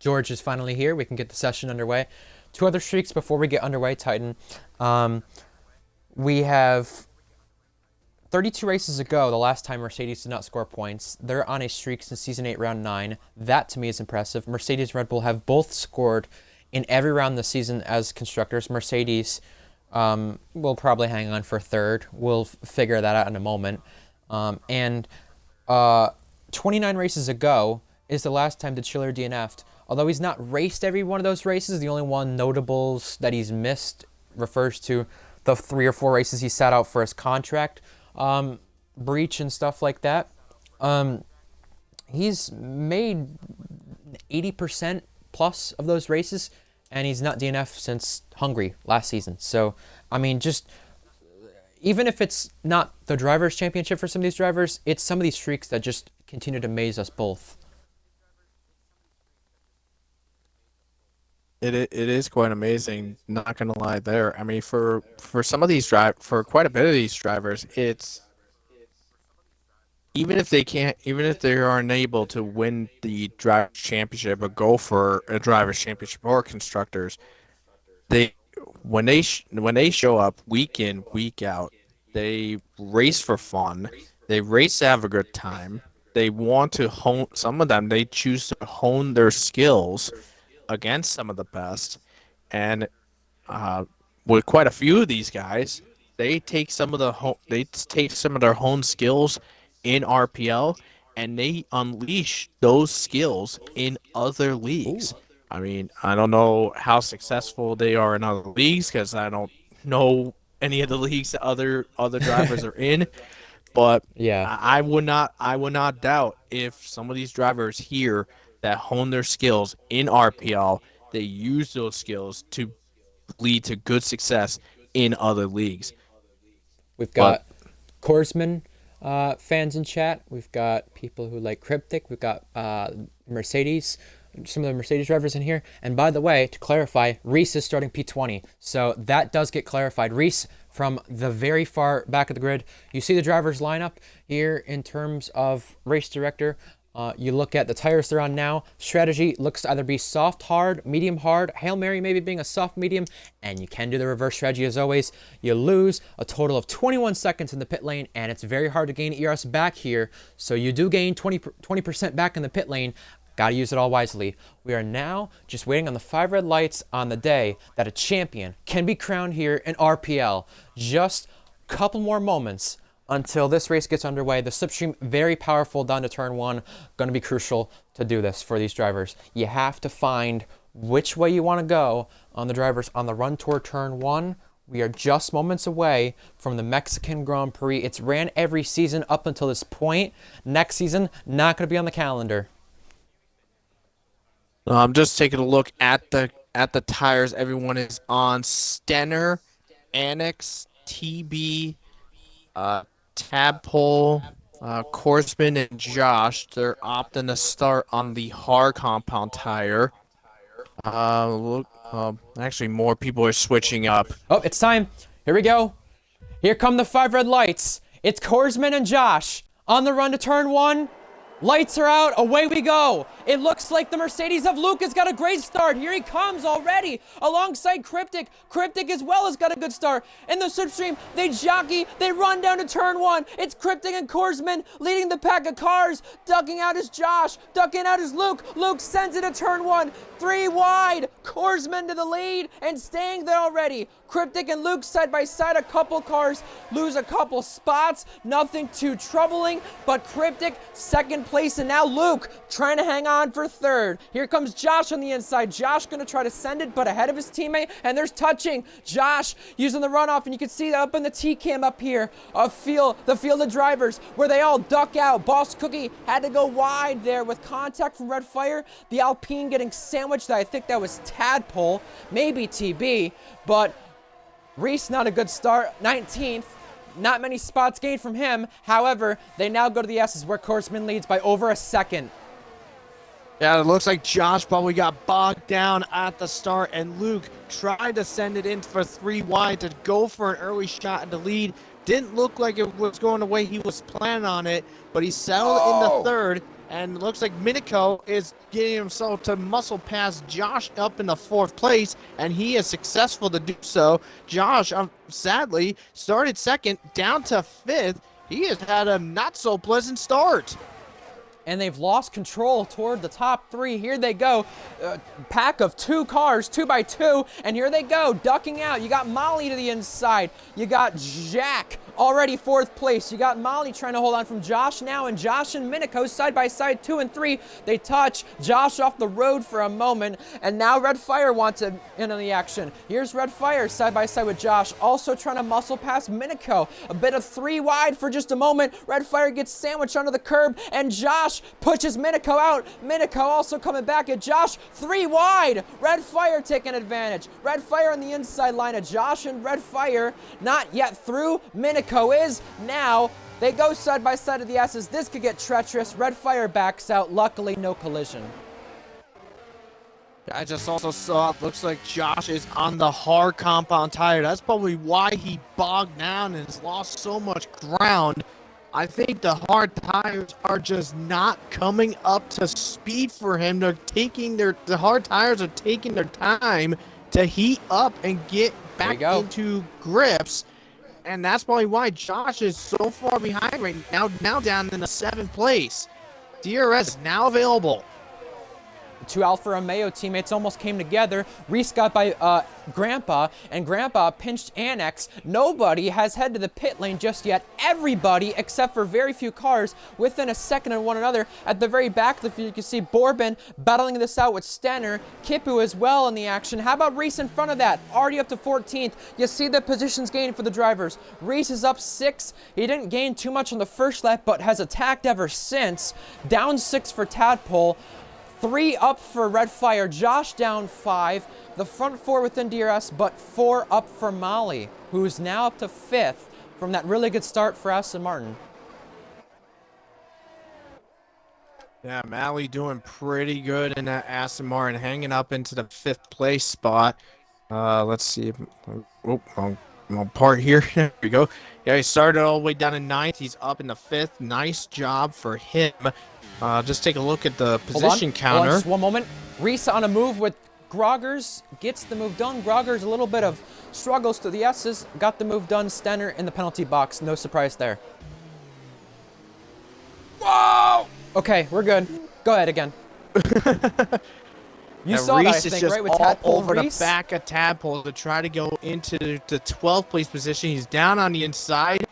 George is finally here. We can get the session underway. Two other streaks before we get underway, Titan. Um, we have 32 races ago, the last time Mercedes did not score points. They're on a streak since Season 8, Round 9. That, to me, is impressive. Mercedes and Red Bull have both scored in every round this season as constructors. Mercedes will probably hang on for third. We'll figure that out in a moment. And 29 races ago is the last time the Chiller DNF'd. Although he's not raced every one of those races, the only one notables that he's missed refers to the 3 or 4 races he sat out for his contract breach and stuff like that. He's made 80% plus of those races, and he's not DNF since Hungary last season. So, I mean, just even if it's not the Drivers' Championship for some of these drivers, it's some of these streaks that just continue to amaze us both. It is quite amazing. Not gonna lie, there. I mean, for some of these for quite a bit of these drivers, it's even if they are unable to win the drivers championship or go for a drivers championship or constructors, they when they show up week in week out, they race for fun. They race to have a good time. They want to hone some of them. They choose to hone their skills against some of the best, and uh, with quite a few of these guys, they take some of their honed skills in RPL, and they unleash those skills in other Ooh. leagues. I mean, I don't know how successful they are in other leagues because I don't know any of the leagues that other drivers are in, but Yeah. I would not doubt if some of these drivers here that hone their skills in RPL, they use those skills to lead to good success in other leagues. We've But got Korsman fans in chat. We've got people who like Cryptic. We've got Mercedes, some of the Mercedes drivers in here. And by the way, to clarify, Reese is starting P20. So that does get clarified. Reese, from the very far back of the grid, you see the drivers lineup here in terms of race director. You look at the tires they're on now. Strategy looks to either be soft, hard, medium, hard. Hail Mary maybe being a soft, medium. And you can do the reverse strategy as always. You lose a total of 21 seconds in the pit lane, and it's very hard to gain ERS back here. So you do gain 20% back in the pit lane. Got to use it all wisely. We are now just waiting on the 5 red lights on the day that a champion can be crowned here in RPL. Just a couple more moments until this race gets underway. The slipstream, very powerful down to turn 1. Going to be crucial to do this for these drivers. You have to find which way you want to go on the drivers on the run toward turn 1. We are just moments away from the Mexican Grand Prix. It's ran every season up until this point. Next season, not going to be on the calendar. I'm just taking a look at the tires. Everyone is on Stenner, Annex, TB, Tadpole, Korsman, and Josh. They're opting to start on the hard compound tire. Look, actually, more people are switching up. Oh, it's time. Here we go. Here come the 5 red lights. It's Korsman and Josh on the run to turn 1. Lights are out. Away we go. It looks like the Mercedes of Luke has got a great start. Here he comes already alongside Cryptic. Cryptic as well has got a good start. In the slipstream, they jockey. They run down to turn 1. It's Cryptic and Korsman leading the pack of cars. Ducking out is Josh. Ducking out is Luke. Luke sends it to turn 1. 3 wide. Korsman to the lead and staying there already. Cryptic and Luke side by side. A couple cars lose a couple spots. Nothing too troubling, but Cryptic second place, and now Luke trying to hang on for third. Here comes Josh on the inside. Josh going to try to send it, but ahead of his teammate, and there's touching. Josh using the runoff, and you can see that up in the T-cam up here, the field of drivers, where they all duck out. Boss Cookie had to go wide there with contact from Red Fire. The Alpine getting sandwiched. I think that was Tadpole, maybe TB, but Reese, not a good start, 19th. Not many spots gained from him. However, they now go to the S's where Korsman leads by over a second. Yeah, it looks like Josh probably got bogged down at the start, and Luke tried to send it in for 3 wide to go for an early shot in the lead. Didn't look like it was going the way he was planning on it, but he settled in the third. And it looks like Miniko is getting himself to muscle past Josh up in the 4th place, and he is successful to do so. Josh, sadly, started 2nd, down to 5th. He has had a not-so-pleasant start. And they've lost control toward the top 3. Here they go. Pack of 2 cars, 2 by 2, and here they go, ducking out. You got Molly to the inside. You got Jack already 4th place. You got Molly trying to hold on from Josh now, and Josh and Miniko side by side, 2 and 3. They touch Josh off the road for a moment, and now Red Fire wants in on the action. Here's Red Fire side by side with Josh, also trying to muscle past Miniko. A bit of 3 wide for just a moment. Red Fire gets sandwiched under the curb, and Josh pushes Miniko out. Miniko also coming back at Josh. 3 wide. Red Fire taking advantage. Red Fire on the inside line of Josh, and Red Fire not yet through. Miniko is now. They go side by side of the S's. This could get treacherous. Red Fire backs out. Luckily, no collision. I just also saw it looks like Josh is on the hard compound tire. That's probably why he bogged down and has lost so much ground. I think the hard tires are just not coming up to speed for him. The hard tires are taking their time to heat up and get back into grips. And that's probably why Josh is so far behind right now, down in the 7th place. DRS now available. 2 Alfa Romeo teammates almost came together. Reese got by Grandpa, and Grandpa pinched Annex. Nobody has headed to the pit lane just yet. Everybody, except for very few cars, within a second of one another. At the very back of the field, you can see Bourbon battling this out with Stenner. Kipu as well in the action. How about Reese in front of that? Already up to 14th. You see the positions gained for the drivers. Reese is up 6. He didn't gain too much on the first lap, but has attacked ever since. Down 6 for Tadpole. 3 up for Red Fire. Josh down 5. The front 4 within DRS, but 4 up for Molly, who's now up to 5th from that really good start for Aston Martin. Yeah, Molly doing pretty good in that Aston Martin, hanging up into the 5th place spot. Let's see. Wrong part here. There we go. Yeah, he started all the way down in 9th. He's up in the 5th. Nice job for him. Just take a look at the position counter. Hold on, just one moment. Reese on a move with Groggers. Gets the move done. Groggers a little bit of struggles to the S's. Got the move done. Stenner in the penalty box. No surprise there. Whoa! Okay, we're good. Go ahead again. You saw Reese that, I is think, just right, with all Tadpole. over Reese? the back of Tadpole to try to go into the 12th place position. He's down on the inside,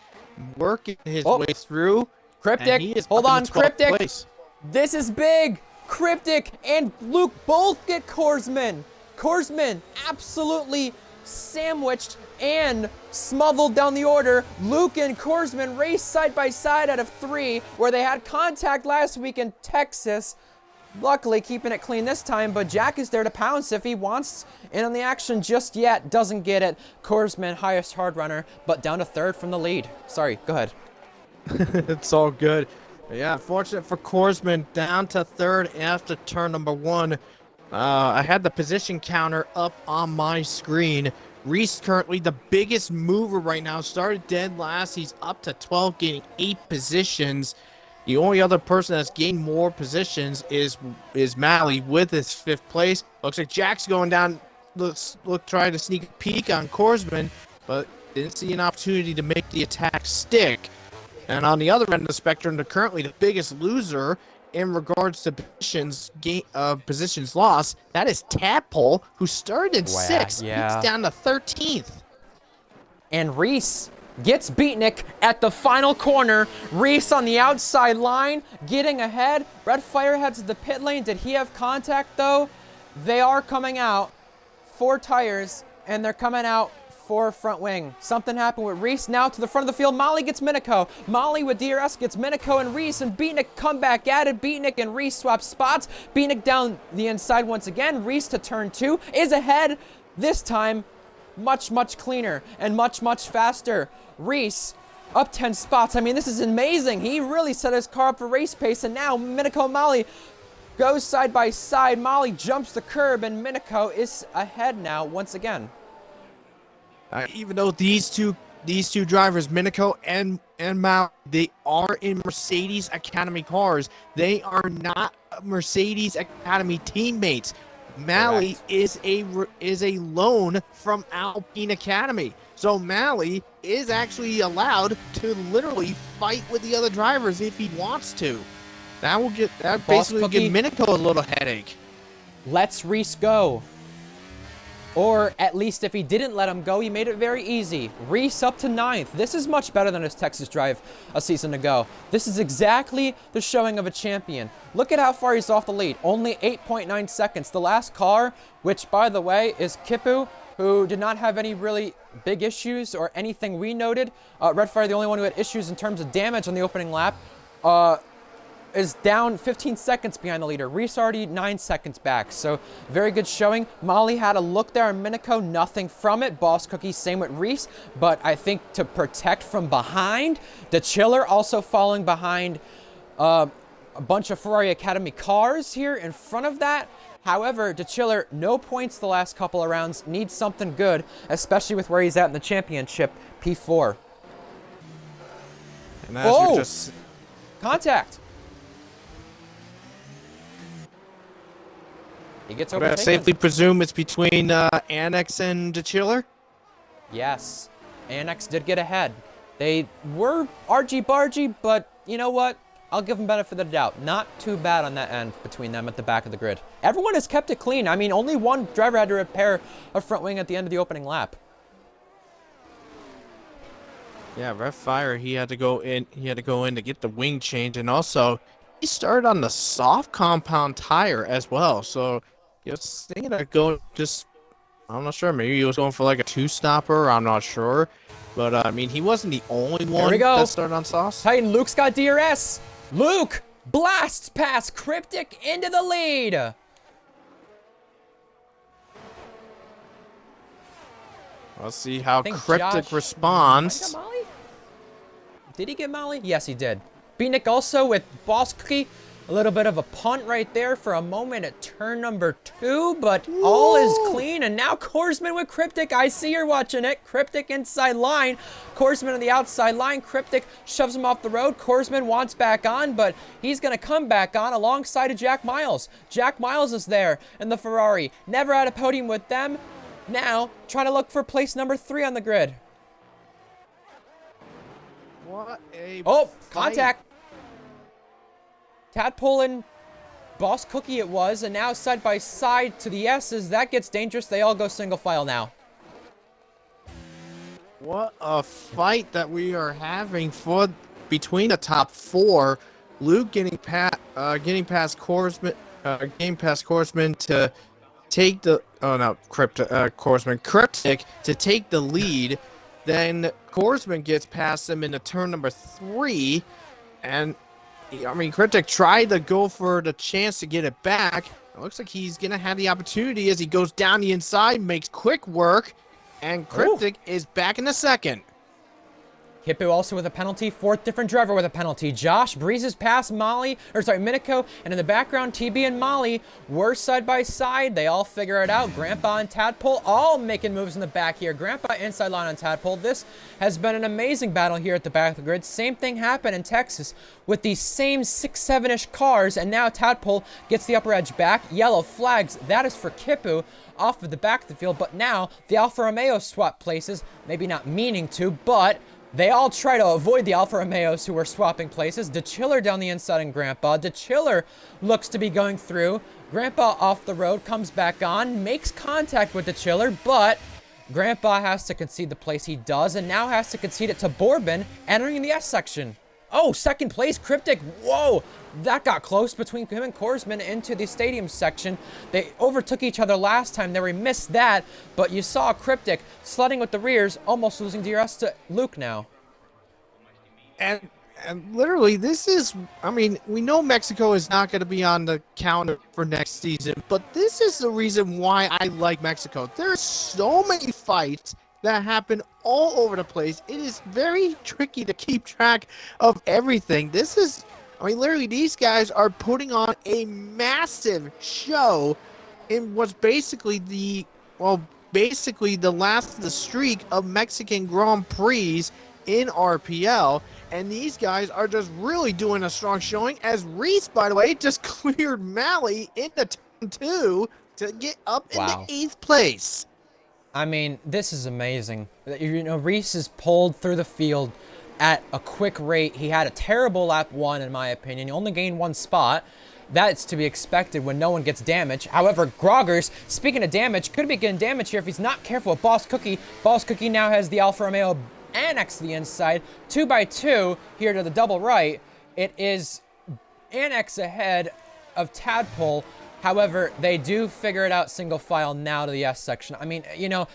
working his way through. Cryptic, hold on, Cryptic. Place. This is big. Cryptic and Luke both get Korsman. Korsman absolutely sandwiched and smuggled down the order. Luke and Korsman race side by side out of 3, where they had contact last week in Texas. Luckily, keeping it clean this time, but Jack is there to pounce if he wants in on the action just yet. Doesn't get it. Korsman, highest hard runner, but down to 3rd from the lead. Sorry, go ahead. It's all good. Yeah, fortunate for Korsman, down to 3rd after turn number 1. I had the position counter up on my screen. Reese currently the biggest mover right now. Started dead last. He's up to 12, gaining 8 positions. The only other person that's gained more positions is Mally with his 5th place. Looks like Jack's going down, trying to sneak a peek on Korsman, but didn't see an opportunity to make the attack stick. And on the other end of the spectrum, they're currently the biggest loser in regards to positions lost. That is Tadpole, who started in 6th. Yeah. He's down to 13th. And Reese gets Beatnik at the final corner. Reese on the outside line, getting ahead. Red Fire heads to the pit lane. Did he have contact, though? They are coming out. 4 tires, and they're coming out 4 front wing. Something happened with Reese. Now to the front of the field. Molly gets Miniko. Molly with DRS gets Miniko and Reese, and Beatnik come back at it. Beatnik and Reese swap spots. Beatnik down the inside once again. Reese to turn 2 is ahead. This time, much, much cleaner and much, much faster. Reese up 10 spots. I mean, this is amazing. He really set his car up for race pace, and now Miniko and Molly goes side by side. Molly jumps the curb, and Miniko is ahead now once again. Even though these two these two drivers, Minico and Mao, they are in Mercedes Academy cars. They are not Mercedes Academy teammates. Mally is a loan from Alpine Academy. So Mally is actually allowed to literally fight with the other drivers if he wants to. That basically give Minico a little headache. Let's Reese go. Or at least if he didn't let him go, he made it very easy. Reese up to 9th. This is much better than his Texas drive a season ago. This is exactly the showing of a champion. Look at how far he's off the lead. Only 8.9 seconds. The last car, which by the way is Kipu, who did not have any really big issues or anything we noted. Redfire, the only one who had issues in terms of damage on the opening lap, is down 15 seconds behind the leader. Reese already 9 seconds back, so very good showing. Molly had a look there on Minico, nothing from it. Boss Cookie, same with Reese, but I think to protect from behind, the Chiller also falling behind a bunch of Ferrari Academy cars here in front of that. However, DeChiller, no points the last couple of rounds, needs something good, especially with where he's at in the championship, P4. And as you're just... Contact! He gets overtaken. I safely presume it's between Annex and DeChiller? Yes. Annex did get ahead. They were argy-bargy, but you know what? I'll give them benefit of the doubt. Not too bad on that end between them at the back of the grid. Everyone has kept it clean. I mean, only one driver had to repair a front wing at the end of the opening lap. Yeah, Redfire, he had to go in to get the wing change, and also he started on the soft compound tire as well. So he was thinking of going I'm not sure, maybe he was going for like a two-stopper, I'm not sure. But I mean, he wasn't the only one that started on sauce. Titan, Luke's got DRS. Luke blasts past Cryptic into the lead. Let's see how Cryptic responds. Did he get Molly? Yes, he did. Beatnik also with Boss Cookie. A little bit of a punt right there for a moment at turn number 2, but all is clean. And now Korsman with Cryptic. I see you're watching it. Cryptic inside line. Korsman on the outside line. Cryptic shoves him off the road. Korsman wants back on, but he's going to come back on alongside of Jack Miles. Jack Miles is there in the Ferrari. Never had a podium with them. Now trying to look for place number 3 on the grid. What a contact. Tadpole and Boss Cookie it was, and now side by side to the S's. That gets dangerous. They all go single file now. What a fight that we are having between the top 4. Luke getting past Korsman, to take the Cryptic to take the lead. Then Korsman gets past him into turn number 3, and I mean, Cryptic tried to go for the chance to get it back. It looks like he's going to have the opportunity as he goes down the inside, makes quick work, and Cryptic is back in the second. Hippo also with a penalty. 4th different driver with a penalty. Josh breezes past Minico, and in the background, TB and Molly were side by side. They all figure it out. Grandpa and Tadpole all making moves in the back here. Grandpa inside line on Tadpole. This has been an amazing battle here at the back of the grid. Same thing happened in Texas with these same 6-7-ish cars, and now Tadpole gets the upper edge back. Yellow flags. That is for Kipu off of the back of the field, but now the Alfa Romeo swap places, maybe not meaning to, but they all try to avoid the Alfa Romeos who are swapping places. DeChiller down the inside and Grandpa. DeChiller looks to be going through. Grandpa off the road, comes back on, makes contact with DeChiller, but Grandpa has to concede the place he does, and now has to concede it to Bourbon, entering in the S section. Oh, second place, Cryptic. Whoa, that got close between him and Korsman into the stadium section. They overtook each other last time. They missed that, but you saw Cryptic sledding with the rears, almost losing DRS to Luke now. And literally, this is, I mean, we know Mexico is not going to be on the calendar for next season, but this is the reason why I like Mexico. There's so many fights that happen all over the place. It is very tricky to keep track of everything. This is, I mean, literally, these guys are putting on a massive show in what's basically basically the last of the streak of Mexican Grand Prix in RPL. And these guys are just really doing a strong showing, as Reese, by the way, just cleared Mally into turn 2 to get up into Wow. 8th place. I mean, this is amazing. You know, Reese is pulled through the field at a quick rate. He had a terrible lap 1, in my opinion. He only gained 1 spot. That's to be expected when no one gets damage. However, Groggers, speaking of damage, could be getting damage here if he's not careful with Boss Cookie. Boss Cookie now has the Alfa Romeo Annex to the inside. 2x2 here to the double right. It is Annex ahead of Tadpole. However, they do figure it out single file now to the S section. I mean, you know,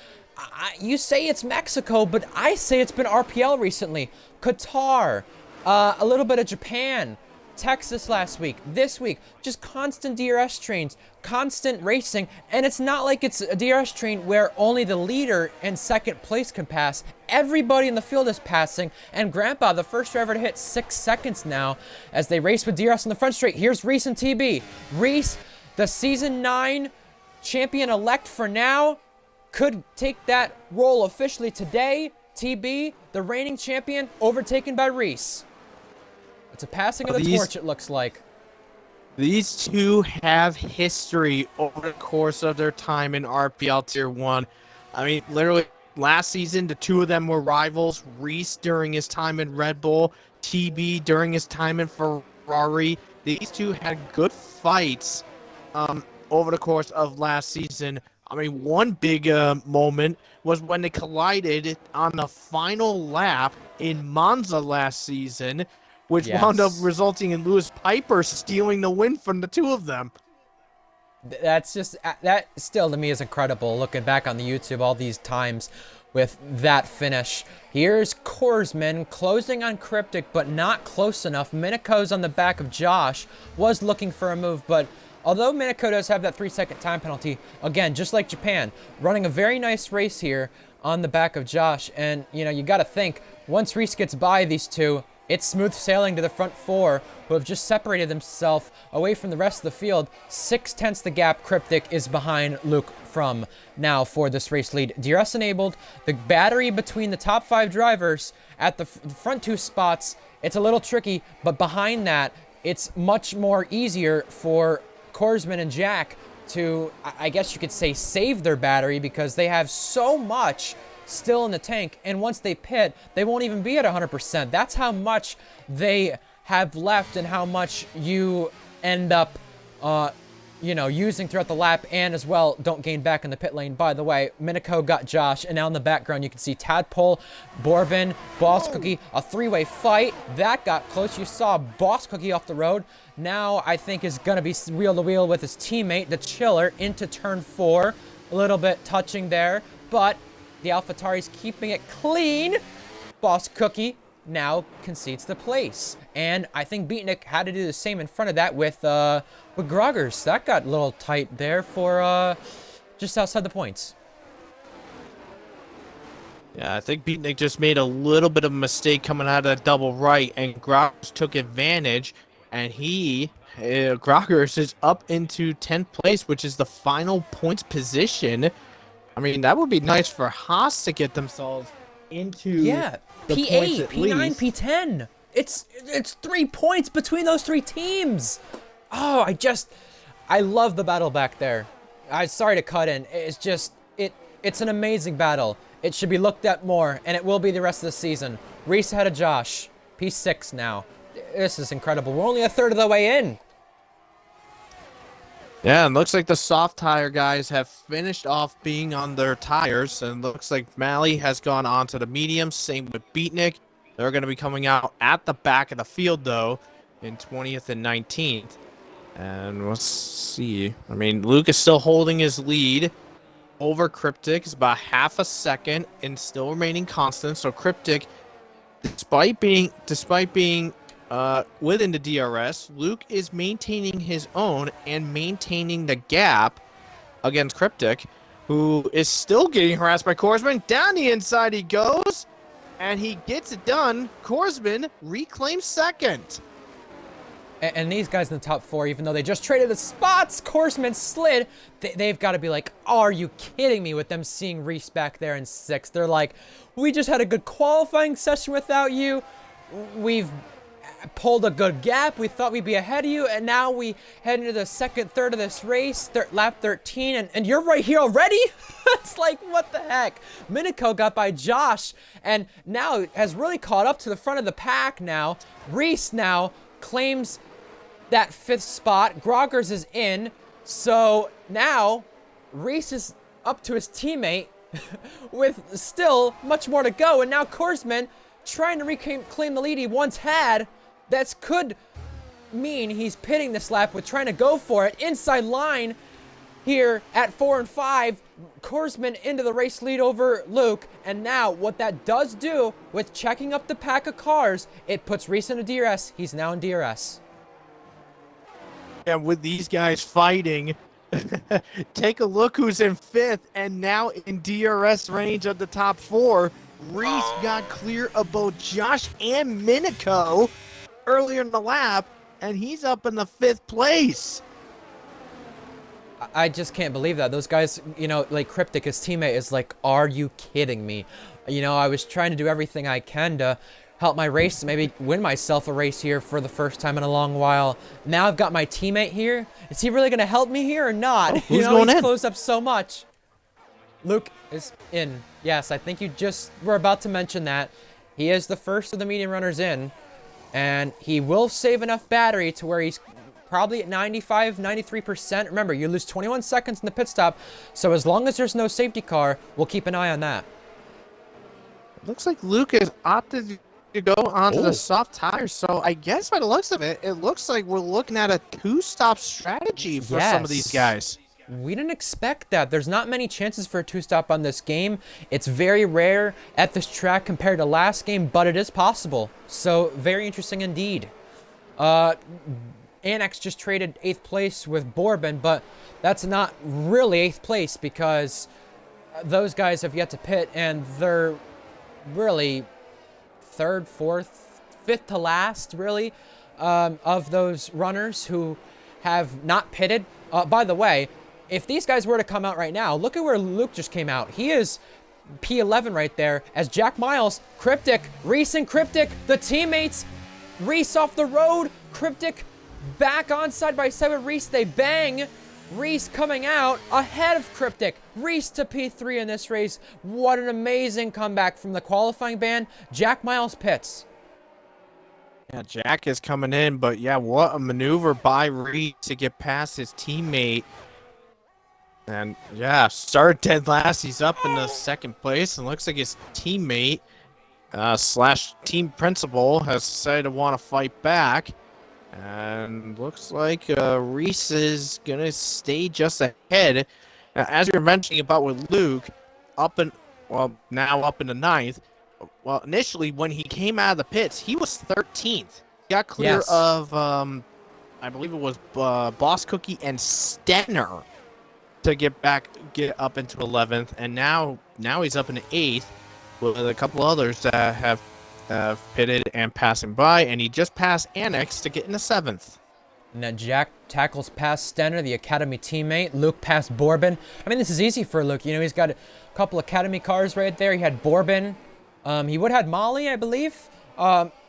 you say it's Mexico, but I say it's been RPL recently. Qatar, a little bit of Japan, Texas last week, this week, just constant DRS trains, constant racing, and it's not like it's a DRS train where only the leader and second place can pass. Everybody in the field is passing, and Grandpa, the first driver to hit 6 seconds now as they race with DRS in the front straight. Here's Reese and TB. Reese, the Season 9 champion-elect for now, could take that role officially today. TB, the reigning champion, overtaken by Reese. It's a passing of the torch, it looks like. These two have history over the course of their time in RPL Tier 1. I mean, literally, last season, the two of them were rivals. Reese during his time in Red Bull, TB during his time in Ferrari. These two had good fights over the course of last season. I mean, one big moment was when they collided on the final lap in Monza last season, which wound up resulting in Lewis Piper stealing the win from the two of them. That's just, that still to me is incredible, looking back on the YouTube all these times with that finish. Here's Korsman closing on Cryptic, but not close enough. Minico's on the back of Josh, was looking for a move, but although Minico does have that 3-second time penalty, again, just like Japan, running a very nice race here on the back of Josh. And, you know, you got to think, once Reese gets by these two, it's smooth sailing to the front 4, who have just separated themselves away from the rest of the field. 6/10 the gap Cryptic is behind Luke from now for this race lead. DRS enabled. The battery between the top 5 drivers at the front 2 spots, it's a little tricky, but behind that, it's much more easier for Korsman and Jack to, I guess you could say, save their battery, because they have so much still in the tank, and once they pit, they won't even be at 100%. That's how much they have left and how much you end up, you know, using throughout the lap, and as well, don't gain back in the pit lane. By the way, Minico got Josh, and now in the background, you can see Tadpole, Bourbon, Boss Cookie, a 3-way fight. That got close. You saw Boss Cookie off the road. Now, I think is going to be wheel-to-wheel with his teammate, the Chiller, into turn 4. A little bit touching there, but the AlphaTauri's keeping it clean. Boss Cookie now concedes the place. And I think Beatnik had to do the same in front of that with Groggers. That got a little tight there for just outside the points. Yeah, I think Beatnik just made a little bit of a mistake coming out of that double right, and Groggers took advantage, and Groggers is up into 10th place, which is the final points position. I mean, that would be nice for Haas to get themselves into the points P8, at P9, least. P10. It's 3 points between those 3 teams. Oh, I love the battle back there. I'm sorry to cut in. It's just, it's an amazing battle. It should be looked at more, and it will be the rest of the season. Reese ahead of Josh. P6 now. This is incredible. We're only a third of the way in. Yeah, and looks like the soft tire guys have finished off being on their tires, and looks like Mally has gone on to the mediums. Same with Beatnik. They're going to be coming out at the back of the field, though, in 20th and 19th. And let's see. I mean, Luke is still holding his lead over Cryptic. It's about half a second and still remaining constant. So Cryptic, despite being within the DRS, Luke is maintaining his own and maintaining the gap against Cryptic, who is still getting harassed by Korsman. Down the inside he goes, and he gets it done. Korsman reclaims second. And these guys in the top 4, even though they just traded the spots, Korsman slid, they've got to be like, are you kidding me, with them seeing Reese back there in 6th? They're like, we just had a good qualifying session without you. We've pulled a good gap. We thought we'd be ahead of you, and now we head into the second third of this race, lap 13, and you're right here already? It's like, what the heck? Minico got by Josh, and now has really caught up to the front of the pack now. Reese now claims that 5th spot. Groggers is in, so now Reese is up to his teammate with still much more to go, and now Korsman trying to reclaim the lead he once had. That could mean he's pitting this lap with trying to go for it. Inside line here at 4 and 5. Korsman into the race lead over Luke. And now what that does do with checking up the pack of cars, it puts Reese into DRS. He's now in DRS. And with these guys fighting, take a look who's in 5th and now in DRS range of the top 4. Reese got clear of both Josh and Minico earlier in the lap, and he's up in the 5th place. I just can't believe that. Those guys, you know, like Cryptic, his teammate, is like, are you kidding me? You know, I was trying to do everything I can to help my race, maybe win myself a race here for the first time in a long while. Now I've got my teammate here. Is he really going to help me here or not? Oh, who's going he's in? Closed up so much. Luke is in. Yes, I think you just were about to mention that. He is the first of the medium runners in, and he will save enough battery to where he's probably at 95, 93%. Remember, you lose 21 seconds in the pit stop, so as long as there's no safety car, we'll keep an eye on that. Looks like Luke is opted to go onto the soft tires, so I guess by the looks of it, it looks like we're looking at a 2-stop strategy for some of these guys. We didn't expect that. There's not many chances for a 2-stop on this game. It's very rare at this track compared to last game, but it is possible. So, very interesting indeed. Annex just traded 8th place with Bourbon, but that's not really 8th place because those guys have yet to pit, and they're really 3rd, 4th, 5th to last, really, of those runners who have not pitted. By the way, if these guys were to come out right now, look at where Luke just came out. He is P11 right there as Jack Miles, Cryptic, Reese and Cryptic, the teammates. Reese off the road, Cryptic back on side by side with Reese. They bang. Reese coming out ahead of Cryptic. Reese to P3 in this race. What an amazing comeback from the qualifying ban. Jack Miles pits. Yeah, Jack is coming in, but yeah, what a maneuver by Reese to get past his teammate. And yeah, started dead last. He's up in the 2nd place, and looks like his teammate slash team principal has decided to want to fight back. And looks like Reese is gonna stay just ahead. Now, as you were mentioning about with Luke, now up in the 9th. Well, initially when he came out of the pits, he was 13th. He got clear of I believe it was Boss Cookie and Stenner to get up into 11th, and now he's up in the 8th with a couple others that have pitted and passing by, and he just passed Annex to get in the 7th. Now Jack tackles past Stenner, the Academy teammate. Luke past Bourbon. I mean, this is easy for Luke. You know, he's got a couple Academy cars right there. He had Bourbon. He would have had Molly, I believe.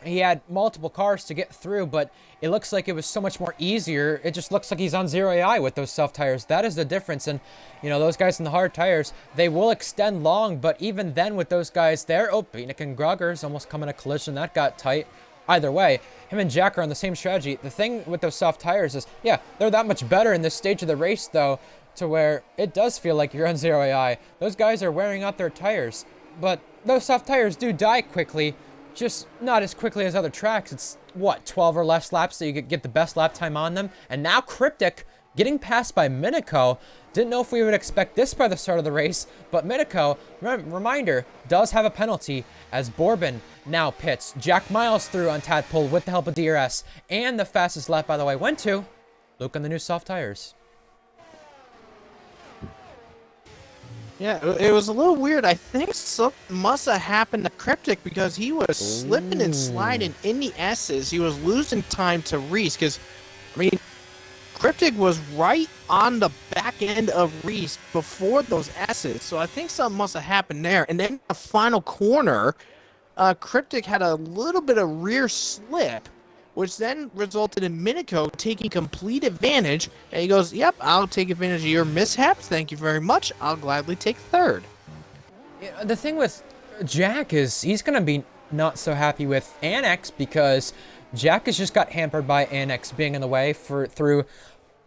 He had multiple cars to get through, but it looks like it was so much more easier. It just looks like he's on 0 AI with those soft tires. That is the difference. And, you know, those guys in the hard tires, they will extend long, but even then with those guys there, Beatnik and Groggers almost come in a collision. That got tight. Either way, him and Jack are on the same strategy. The thing with those soft tires is, yeah, they're that much better in this stage of the race, though, to where it does feel like you're on 0 AI. Those guys are wearing out their tires, but those soft tires do die quickly, just not as quickly as other tracks. It's, what, 12 or less laps so you get the best lap time on them. And now Cryptic getting passed by Minico. Didn't know if we would expect this by the start of the race, but Minico, reminder, does have a penalty as Bourbon now pits. Jack Miles through on Tadpole with the help of DRS. And the fastest lap, by the way, went to Luke on the new soft tires. Yeah, it was a little weird. I think something must have happened to Cryptic because he was slipping and Ooh. sliding in the S's. He was losing time to Reese because, I mean, Cryptic was right on the back end of Reese before those S's. So I think something must have happened there. And then the final corner, Cryptic had a little bit of rear slip, which then resulted in Minico taking complete advantage. And he goes, "Yep, I'll take advantage of your mishaps. Thank you very much. I'll gladly take third." Yeah, the thing with Jack is he's gonna be not so happy with Annex because Jack has just got hampered by Annex being in the way through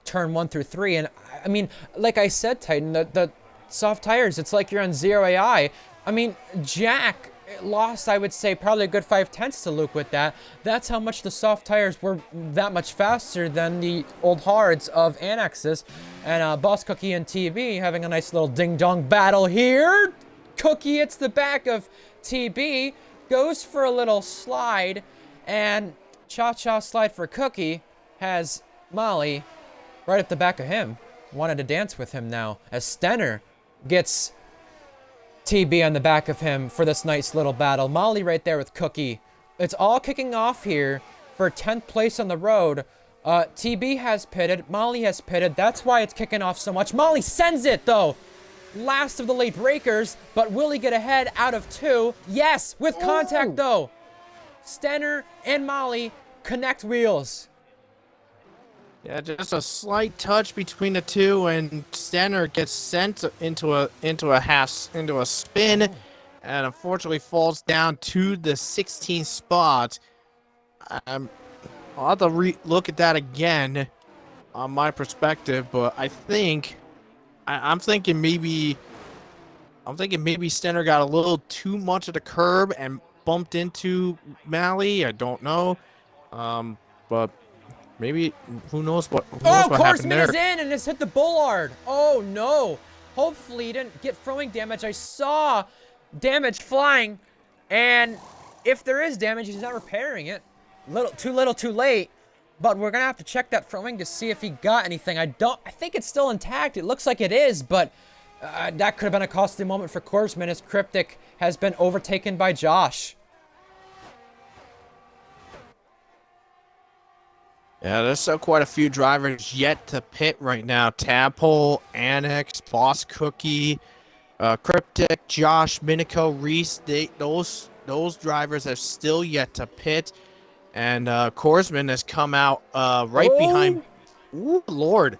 turn 1 through 3. And I mean, like I said, Titan, the soft tires, it's like you're on 0 AI. I mean, Jack lost, I would say, probably a good 5/10 to Luke with that. That's how much the soft tires were that much faster than the old hards of Annexes. And Boss Cookie and TB having a nice little ding-dong battle here. Cookie hits the back of TB, goes for a little slide, and Cha-Cha slide for Cookie has Molly right at the back of him. Wanted to dance with him now, as Stenner gets TB on the back of him for this nice little battle. Molly right there with Cookie. It's all kicking off here for 10th place on the road. TB has pitted. Molly has pitted. That's why it's kicking off so much. Molly sends it, though. Last of the late breakers, but will he get ahead out of 2? Yes, with contact, though. Stenner and Molly connect wheels. Yeah, just a slight touch between the two, and Stenner gets sent into a spin, and unfortunately falls down to the 16th spot. I'll have to look at that again on my perspective, but I think I'm thinking maybe Stenner got a little too much of the curb and bumped into Mally. I don't know, but. Maybe, who knows what happened Korsman there. is in and has hit the bullard. Oh, no. Hopefully he didn't get throwing damage. I saw damage flying, and if there is damage, he's not repairing it. Too little, too late. But we're going to have to check that throwing to see if he got anything. I think it's still intact. It looks like it is, but that could have been a costly moment for Korsman as Cryptic has been overtaken by Josh. Yeah, there's still quite a few drivers yet to pit right now. Tadpole, Annex, Boss Cookie, Cryptic, Josh, Minico, Reese. Those drivers are still yet to pit. And Korsman has come out right behind. Ooh, Lord.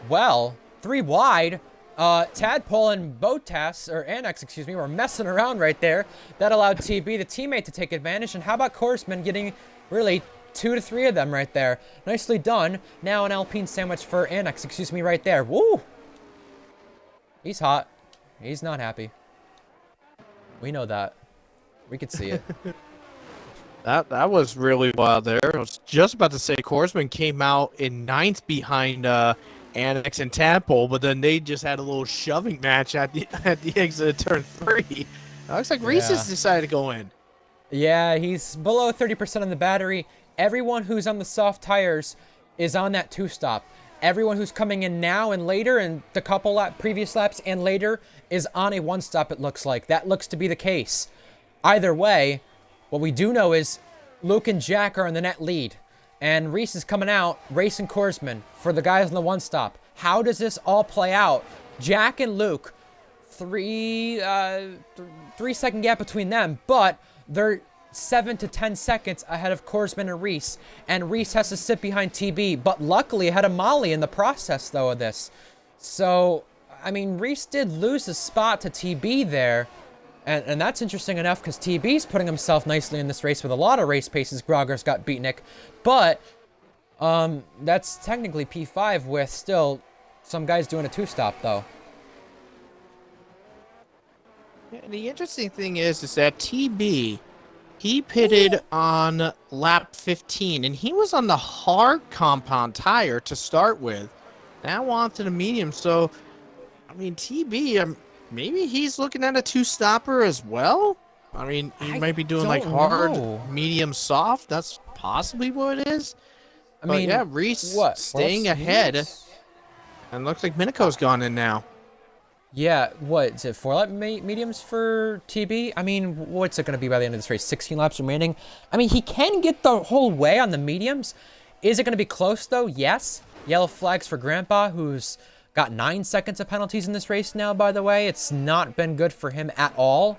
Well, 3 wide. Tadpole and Botas, or Annex, excuse me, were messing around right there. That allowed TB, the teammate, to take advantage. And how about Korsman getting really 2 to 3 of them right there? Nicely done. Now an Alpine sandwich for Annex, excuse me, right there. Woo! He's hot. He's not happy. We know that. We could see it. That was really wild there. I was just about to say Korsman came out in 9th behind Annex and Tadpole, but then they just had a little shoving match at the exit of turn 3. It looks like Reese has decided to go in. Yeah, he's below 30% on the battery. Everyone who's on the soft tires is on that 2-stop. Everyone who's coming in now and later, and the couple previous laps and later, is on a 1-stop, it looks like. That looks to be the case. Either way, what we do know is Luke and Jack are in the net lead. And Reese is coming out, racing Korsman for the guys on the 1-stop. How does this all play out? Jack and Luke, 3-second gap between them, but they're 7 to 10 seconds ahead of Korsman and Reese. And Reese has to sit behind TB, but luckily ahead of Molly in the process, though, of this. So, I mean, Reese did lose a spot to TB there. And that's interesting enough because TB's putting himself nicely in this race with a lot of race paces. Grogger's got Beatnik. But that's technically P5 with still some guys doing a 2-stop, though. Yeah, the interesting thing is that TB, he pitted on lap 15, and he was on the hard compound tire to start with. Now onto the medium, so, I mean, TB, maybe he's looking at a 2-stopper as well? I mean, he might be doing like hard, medium, soft. That's possibly what it is. I mean, yeah, Reese staying ahead. And looks like Minico's gone in now. Yeah, what is it? 4 lap mediums for TB? I mean, what's it going to be by the end of this race? 16 laps remaining. I mean, he can get the whole way on the mediums. Is it going to be close though? Yes. Yellow flags for Grandpa, who's got 9 seconds of penalties in this race now, by the way. It's not been good for him at all.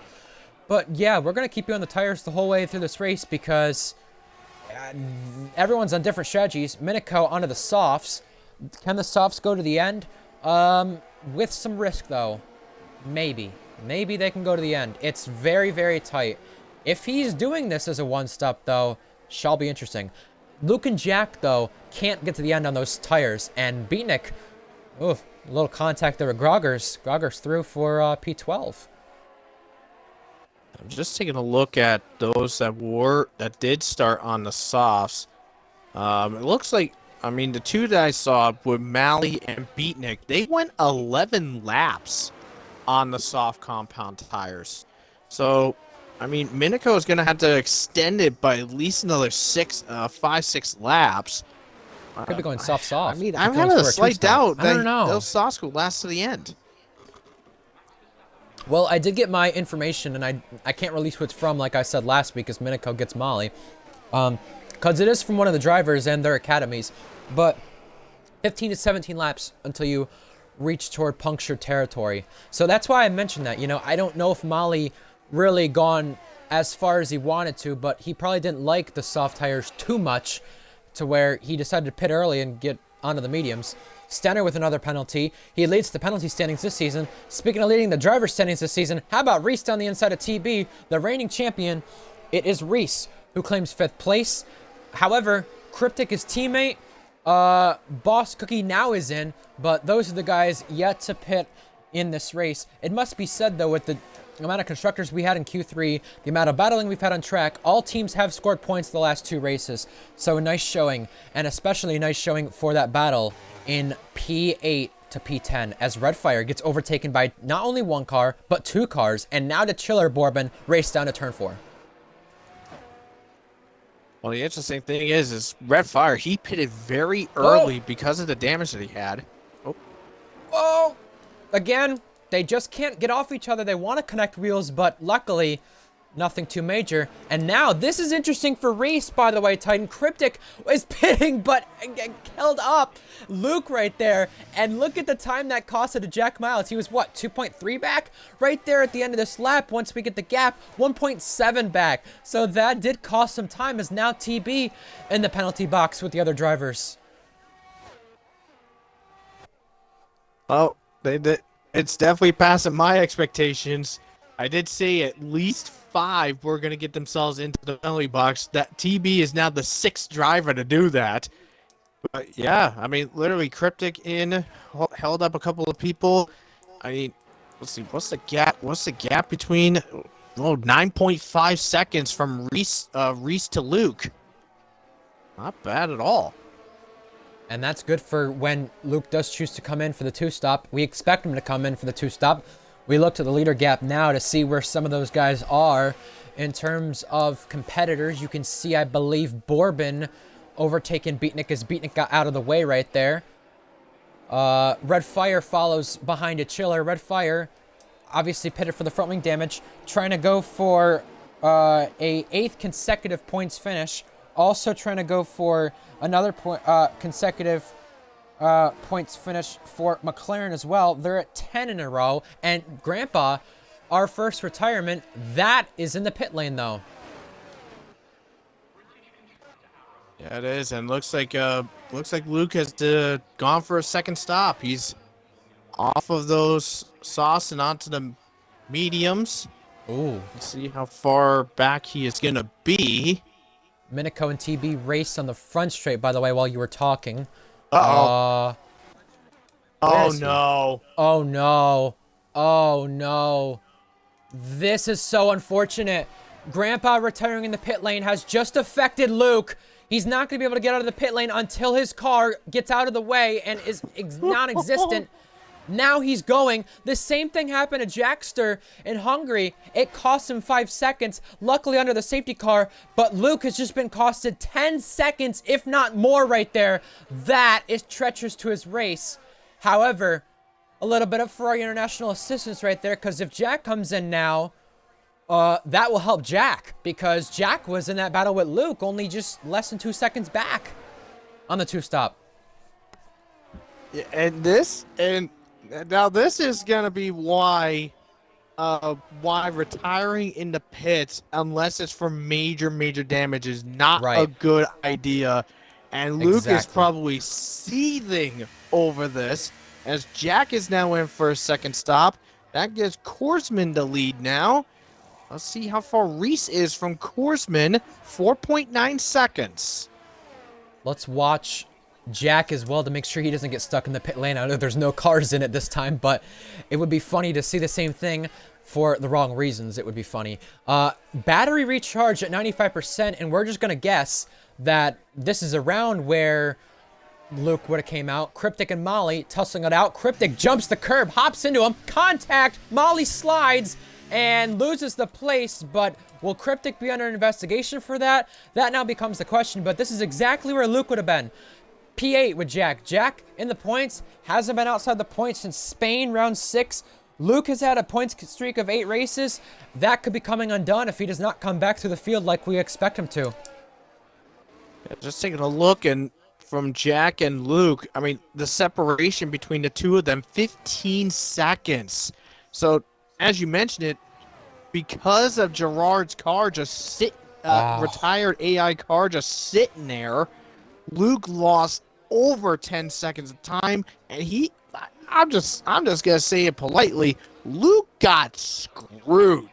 But yeah, we're going to keep you on the tires the whole way through this race because everyone's on different strategies. Minico onto the softs. Can the softs go to the end? With some risk, though. Maybe. Maybe they can go to the end. It's very, very tight. If he's doing this as a one-stop, though, shall be interesting. Luke and Jack, though, can't get to the end on those tires. And Beatnik, a little contact there with Groggers. Groggers through for P12. I'm just taking a look at those that did start on the softs. It looks like, I mean, the two that I saw with Mally and Beatnik, they went 11 laps on the soft compound tires. So, I mean, Minico is going to have to extend it by at least another 5-6 laps. Could be going soft. I mean, I'm having a slight doubt that those softs will last to the end. Well, I did get my information, and I can't release who it's from, like I said last week, as Minico gets Molly. Because it is from one of the drivers and their academies. But 15 to 17 laps until you reach toward puncture territory. So that's why I mentioned that. You know, I don't know if Molly really gone as far as he wanted to, but he probably didn't like the soft tires too much to where he decided to pit early and get onto the mediums. Stenner with another penalty. He leads the penalty standings this season. Speaking of leading the driver standings this season, how about Reese down the inside of TB, the reigning champion? It is Reese who claims 5th place. However, Cryptic, his teammate, Boss Cookie now is in, but those are the guys yet to pit in this race. It must be said, though, with the amount of constructors we had in Q3, the amount of battling we've had on track, all teams have scored points the last 2 races. So a nice showing, and especially a nice showing for that battle in P8 to P10 as Redfire gets overtaken by not only 1 car, but 2 cars, and now the Chiller Bourbon race down to turn 4. Well, the interesting thing is Redfire, he pitted very early because of the damage that he had. Oh! Again, they just can't get off each other. They want to connect wheels, but luckily, nothing too major. And now, this is interesting for Reese, by the way, Titan. Cryptic is pitting, but held up Luke right there. And look at the time that costed to Jack Miles. He was, what, 2.3 back? Right there at the end of this lap, once we get the gap, 1.7 back. So that did cost some time, as now TB in the penalty box with the other drivers. Oh, it's definitely passing my expectations. I did say at least 5 were going to get themselves into the penalty box. That TB is now the 6th driver to do that. But yeah, I mean, literally, Cryptic held up a couple of people. I mean, let's see, what's the gap? What's the gap between 9.5 seconds from Reese to Luke? Not bad at all. And that's good for when Luke does choose to come in for the 2-stop. We expect him to come in for the 2-stop. We look to the leader gap now to see where some of those guys are in terms of competitors. You can see, I believe, Bourbon overtaken Beatnik as Beatnik got out of the way right there. Redfire follows behind a Chiller. Redfire obviously pitted for the front wing damage, trying to go for a 8th consecutive points finish. Also trying to go for another consecutive points finish for McLaren as well. They're at 10 in a row. And Grandpa, our first retirement, that is in the pit lane, though. Yeah, it is, and looks like Luke has gone for a 2nd stop. He's off of those sauce and onto the mediums. Ooh. Let's see how far back he is gonna be. Minico and TB raced on the front straight, by the way, while you were talking. Uh-oh. Oh, no. Oh, no. Oh, no. This is so unfortunate. Grandpa retiring in the pit lane has just affected Luke. He's not going to be able to get out of the pit lane until his car gets out of the way and is non-existent. Now he's going. The same thing happened to Jackster in Hungary. It cost him 5 seconds, luckily under the safety car, but Luke has just been costed 10 seconds, if not more right there. That is treacherous to his race. However, a little bit of Ferrari International assistance right there, because if Jack comes in now, that will help Jack, because Jack was in that battle with Luke only just less than 2 seconds back on the two-stop. Yeah, and now this is gonna be why retiring in the pits, unless it's for major damage, is not a Right. good idea. And Luke is Exactly. probably seething over this, as Jack is now in for a second stop. That gives Korsman the lead now. Let's see how far Reese is from Korsman. 4.9 seconds. Let's watch Jack as well to make sure he doesn't get stuck in the pit lane. I know there's no cars in it this time, but it would be funny to see the same thing for the wrong reasons. It would be funny. Battery recharge at 95%, and we're just going to guess that this is a round where Luke would have came out. Cryptic and Molly tussling it out. Cryptic jumps the curb, hops into him. Contact. Molly slides and loses the place, but will Cryptic be under investigation for that? That now becomes the question, but this is exactly where Luke would have been. P8 with Jack. Jack in the points, hasn't been outside the points since Spain, round 6. Luke has had a points streak of 8 races. That could be coming undone if he does not come back to the field like we expect him to. Yeah, just taking a look, and from Jack and Luke, I mean, the separation between the two of them, 15 seconds. So, as you mentioned it, because of Gerard's car just retired AI car just sitting there, Luke lost over 10 seconds of time, and I'm just gonna say it politely, Luke got screwed.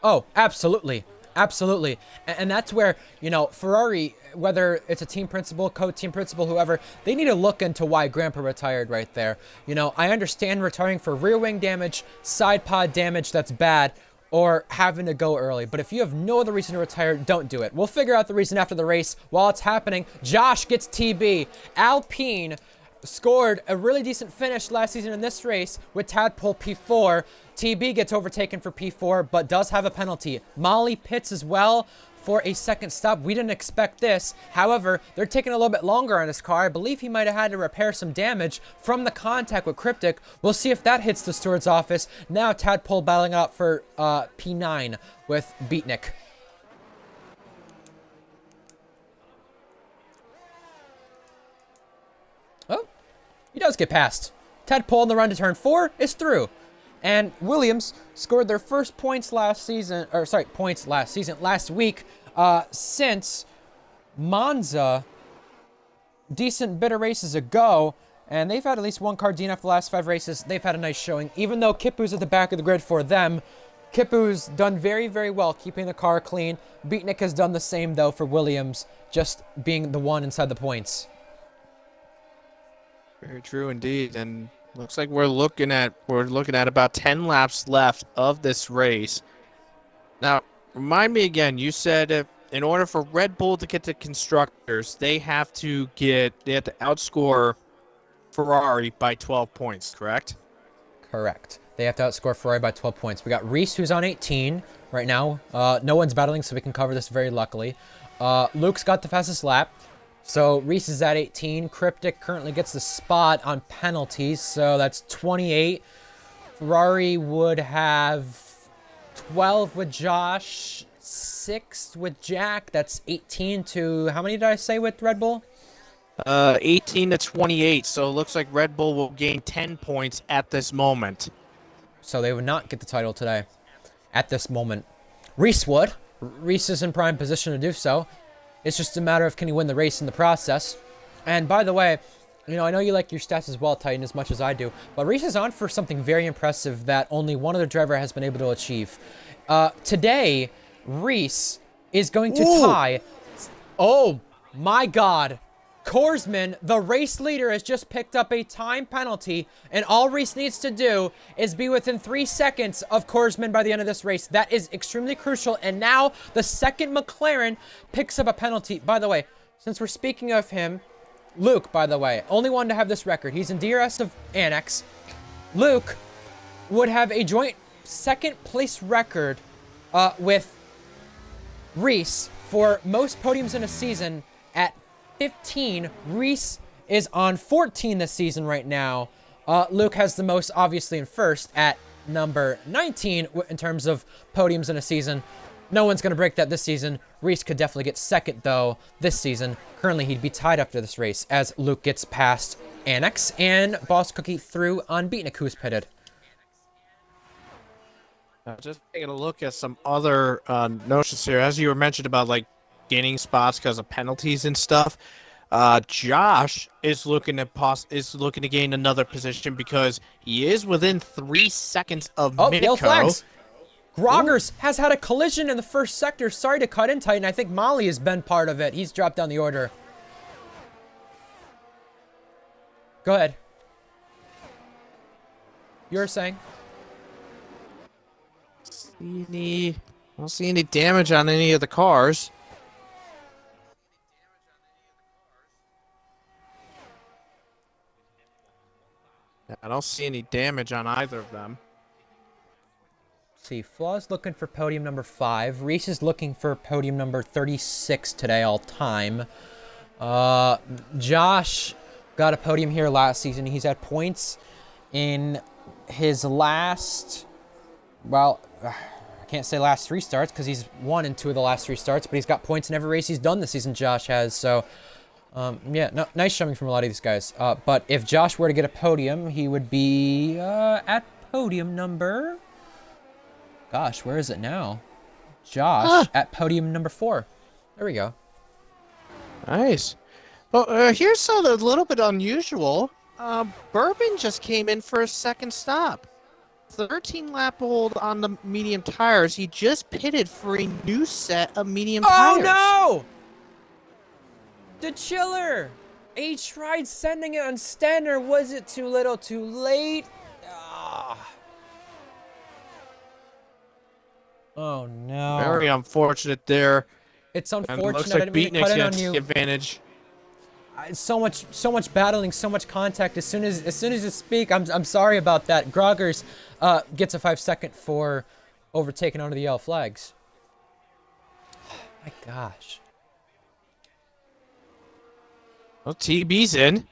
Oh, absolutely. Absolutely. And that's where, you know, Ferrari, whether it's a team principal, co-team principal, whoever, they need to look into why Grandpa retired right there. You know, I understand retiring for rear wing damage, side pod damage, that's bad, or having to go early. But if you have no other reason to retire, don't do it. We'll figure out the reason after the race. While it's happening, Josh gets TB. Alpine scored a really decent finish last season in this race with Tadpole P4. TB gets overtaken for P4, but does have a penalty. Molly pits as well for a second stop. We didn't expect this. However, they're taking a little bit longer on his car. I believe he might have had to repair some damage from the contact with Cryptic. We'll see if that hits the steward's office. Now Tadpole battling out for P9 with Beatnik. Oh, he does get past. Tadpole on the run to turn 4 is through. And Williams scored their first points last week, since Monza, decent bit of races ago, and they've had at least one car DNF the last 5 races. They've had a nice showing. Even though Kipu's at the back of the grid for them, Kipu's done very, very well keeping the car clean. Beatnik has done the same, though, for Williams, just being the one inside the points. Very true indeed, and looks like we're looking at about 10 laps left of this race. Now, remind me again. You said in order for Red Bull to get to constructors, they have to outscore Ferrari by 12 points. Correct? Correct. They have to outscore Ferrari by 12 points. We got Reese, who's on 18 right now. No one's battling, so we can cover this very luckily. Luke's got the fastest lap. So Reese is at 18. Cryptic currently gets the spot on penalties, so that's 28. Ferrari would have 12 with Josh, 6 with Jack. That's 18 to, how many did I say with Red Bull? 18 to 28. So it looks like Red Bull will gain 10 points at this moment. So they would not get the title today at this moment. Reese would. Reese is in prime position to do so. It's just a matter of can he win the race in the process. And by the way, you know, I know you like your stats as well, Titan, as much as I do, but Reese is on for something very impressive that only one other driver has been able to achieve. Today, Reese is going to tie. Oh my God. Korsman, the race leader, has just picked up a time penalty, and all Reese needs to do is be within 3 seconds of Korsman by the end of this race. That is extremely crucial, and now the second McLaren picks up a penalty. By the way, since we're speaking of him, Luke, by the way, only one to have this record. He's in DRS of Annex. Luke would have a joint second place record with Reese for most podiums in a season at 15. Reese is on 14 this season right now. Luke has the most, obviously, in first at number 19 in terms of podiums in a season. No one's going to break that this season. Reese could definitely get second, though, this season. Currently, he'd be tied after this race as Luke gets past Annex and Boss Cookie through on Beatnik, who's pitted. Just taking a look at some other notions here. As you were mentioned about, like, gaining spots because of penalties and stuff, Josh is looking to gain another position because he is within 3 seconds of Yellow Minico. flags. Groggers has had a collision in the first sector. Sorry to cut in, Titan. I think Molly has been part of it. He's dropped down the order. Go ahead. You were saying? I don't see any damage on any of the cars. I don't see any damage on either of them. Let's see, Flaw's looking for podium number 5. Reese is looking for podium number 36 today all time. Josh got a podium here last season. He's had points in his last, well, I can't say last 3 starts because he's won in 2 of the last 3 starts, but he's got points in every race he's done this season, Josh has. So, yeah, no, nice showing from a lot of these guys. But if Josh were to get a podium, he would be at podium number... Gosh, where is it now? Josh at podium number 4. There we go. Nice. Well, here's a little bit unusual. Bourbon just came in for a second stop. 13-lap hold on the medium tires. He just pitted for a new set of medium tires. Oh, no! The chiller! He tried sending it on standard. Was it too little, too late? Oh, no. Very unfortunate there. It's unfortunate. And it looks I like didn't mean to cut in on Beatnik's you. the advantage. So much battling, so much contact. As soon as you speak, I'm sorry about that. Groggers gets a 5-second for overtaking under the yellow flags. My gosh. Well, TB's in.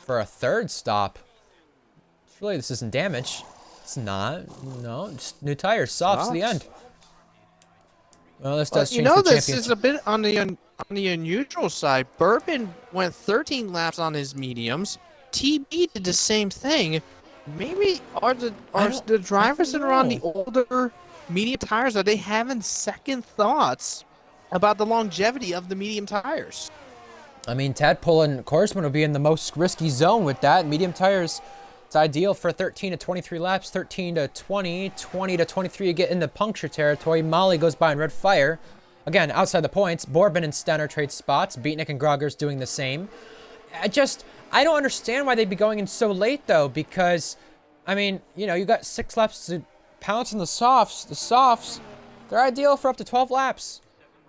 For a 3rd stop. Surely this isn't damage. It's not. No, just new tires. Softs to the end. Well, this does change the this championship. is a bit on the unusual side. Bourbon went 13 laps on his mediums. TB did the same thing. Maybe are the drivers that are on the older medium tires, are they having second thoughts about the longevity of the medium tires? I mean, Tadpole and Korsman will be in the most risky zone with that. Medium tires, it's ideal for 13 to 23 laps, 13 to 20, 20 to 23 you get into puncture territory. Molly goes by in red fire. Again, outside the points, Bourbon and Stenner trade spots. Beatnik and Grogger's doing the same. I don't understand why they'd be going in so late, though, because, I mean, you know, you got 6 laps to pounce on the softs. The softs, they're ideal for up to 12 laps.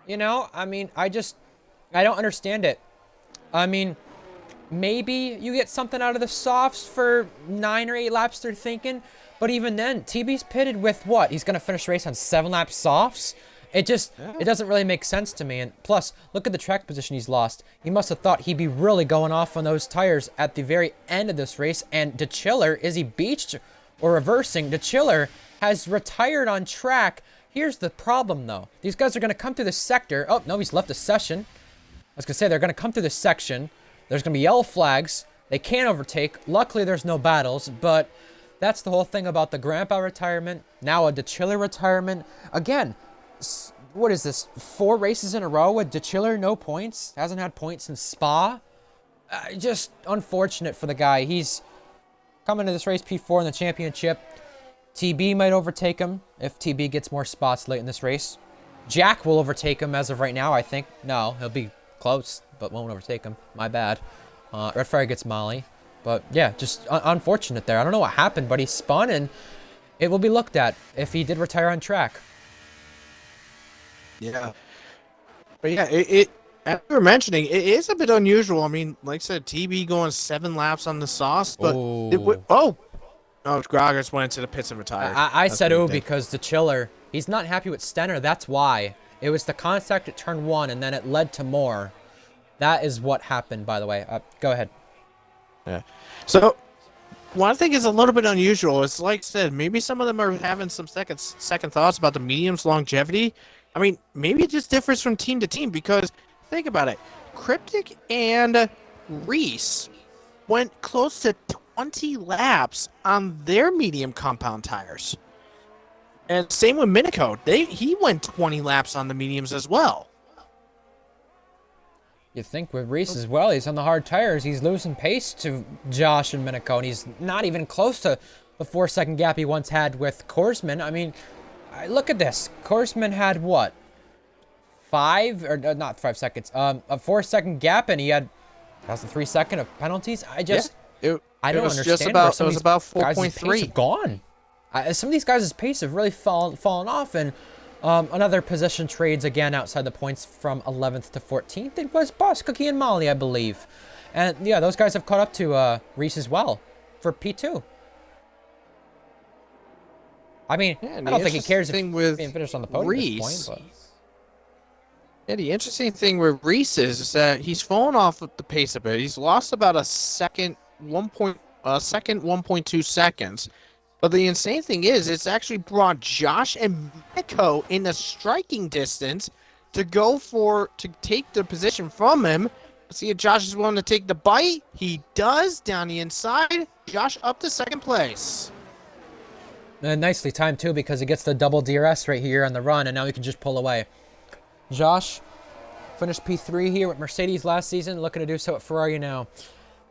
You know, I mean, I don't understand it. I mean, maybe you get something out of the softs for 9 or 8 laps, they're thinking. But even then, TB's pitted with what? He's going to finish race on 7 lap softs? It doesn't really make sense to me. And plus, look at the track position he's lost. He must have thought he'd be really going off on those tires at the very end of this race. And DeChiller, is he beached or reversing? DeChiller has retired on track. Here's the problem, though. These guys are going to come through the sector. Oh, no, he's left the session. I was going to say, they're going to come through this section. There's going to be yellow flags. They can't overtake. Luckily, there's no battles, but that's the whole thing about the Grandpa retirement. Now a DeChiller retirement. Again, what is this? 4 races in a row with DeChiller, no points. Hasn't had points since Spa. Just unfortunate for the guy. He's coming to this race P4 in the championship. TB might overtake him if TB gets more spots late in this race. Jack will overtake him as of right now, I think. No, he'll be close, but won't overtake him. My bad. Redfire gets Molly. But yeah, just unfortunate there. I don't know what happened, but he spun, and it will be looked at if he did retire on track. Yeah. But yeah, as we were mentioning, it is a bit unusual. I mean, like I said, TB going 7 laps on the sauce, but Groggers went into the pits and retired. I said because the chiller, he's not happy with Stenner. That's why. It was the contact at turn 1, and then it led to more. That is what happened, by the way. Go ahead. Yeah. So What I think is a little bit unusual is, like I said, maybe some of them are having some second thoughts about the medium's longevity. I mean, maybe it just differs from team to team because think about it. Cryptic and Reese went close to 20 laps on their medium compound tires. And same with Minico. He went 20 laps on the mediums as well. You think with Reese as well, he's on the hard tires. He's losing pace to Josh and Minico, and he's not even close to the 4-second gap he once had with Korsman. I mean, look at this. Korsman had what? Not 5 seconds. A 4-second gap, and he had 3 second of penalties. I don't understand. It was about 4.3. Gone. Some of these guys' pace have really fallen off, and another position trades again outside the points from 11th to 14th. It was Boss Cookie and Molly, I believe. And yeah, those guys have caught up to Reese as well for P2. I mean, I don't think he cares if being finished on the podium Reese, at this point. Yeah, the interesting thing with Reese is that he's fallen off the pace a bit. He's lost about a second, 1.2 seconds. But the insane thing is, it's actually brought Josh and Miko in a striking distance to take the position from him. See if Josh is willing to take the bite. He does down the inside. Josh up to second place. And nicely timed too, because he gets the double DRS right here on the run, and now he can just pull away. Josh finished P3 here with Mercedes last season, looking to do so at Ferrari now.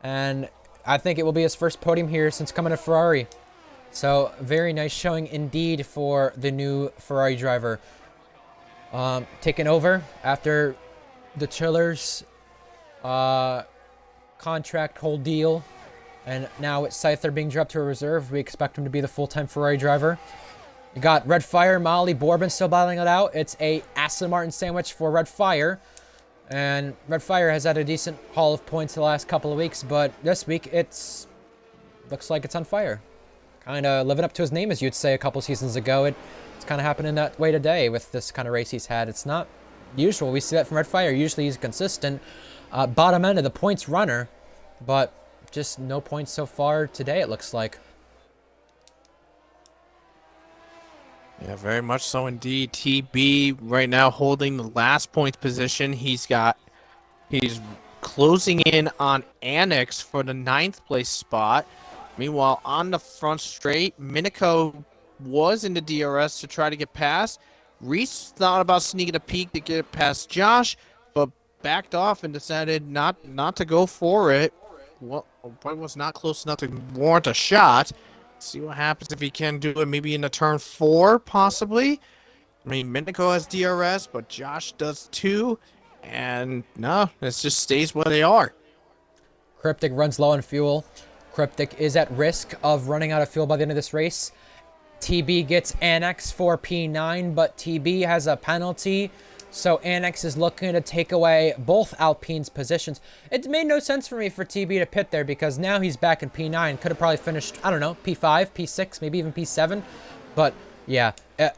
And I think it will be his first podium here since coming to Ferrari. So, very nice showing indeed for the new Ferrari driver. Taking over after the Chillers contract whole deal. And now with Scyther being dropped to a reserve, we expect him to be the full-time Ferrari driver. You got Red Fire, Molly, Bourbon still battling it out. It's a Aston Martin sandwich for Red Fire. And Red Fire has had a decent haul of points the last couple of weeks, but this week looks like it's on fire. Kind of living up to his name, as you'd say a couple seasons ago. It's kind of happening that way today with this kind of race he's had. It's not usual. We see that from Red Fire. Usually he's consistent. Bottom end of the points runner, but just no points so far today, it looks like. Yeah, very much so indeed. TB right now holding the last points position. He's closing in on Annex for the 9th place spot. Meanwhile, on the front straight, Minico was in the DRS to try to get past. Reese thought about sneaking a peek to get past Josh, but backed off and decided not to go for it. Well, probably was not close enough to warrant a shot. See what happens if he can do it maybe in the turn 4, possibly. I mean, Minico has DRS, but Josh does too. And no, it just stays where they are. Cryptic runs low on fuel. Cryptic is at risk of running out of fuel by the end of this race. TB gets Annex for P9, but TB has a penalty. So Annex is looking to take away both Alpine's positions. It made no sense for me for TB to pit there because now he's back in P9. Could have probably finished, I don't know, P5, P6, maybe even P7. But yeah,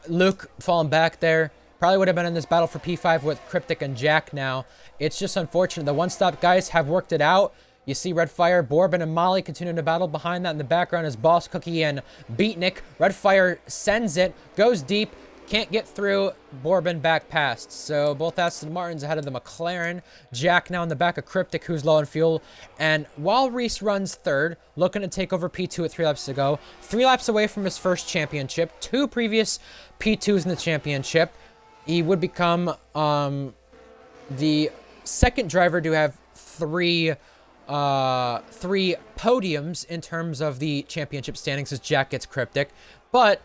Luke falling back there. Probably would have been in this battle for P5 with Cryptic and Jack now. It's just unfortunate. The one-stop guys have worked it out. You see Red Fire, Bourbon, and Molly continuing to battle. Behind that in the background is Boss Cookie and Beatnik. Red Fire sends it, goes deep, can't get through. Bourbon back past. So both Aston Martins ahead of the McLaren. Jack now in the back of Cryptic, who's low on fuel. And while Reese runs third, looking to take over P2 at 3 laps to go. 3 laps away from his first championship. 2 previous P2s in the championship. He would become the second driver to have three podiums in terms of the championship standings as Jack gets Cryptic. But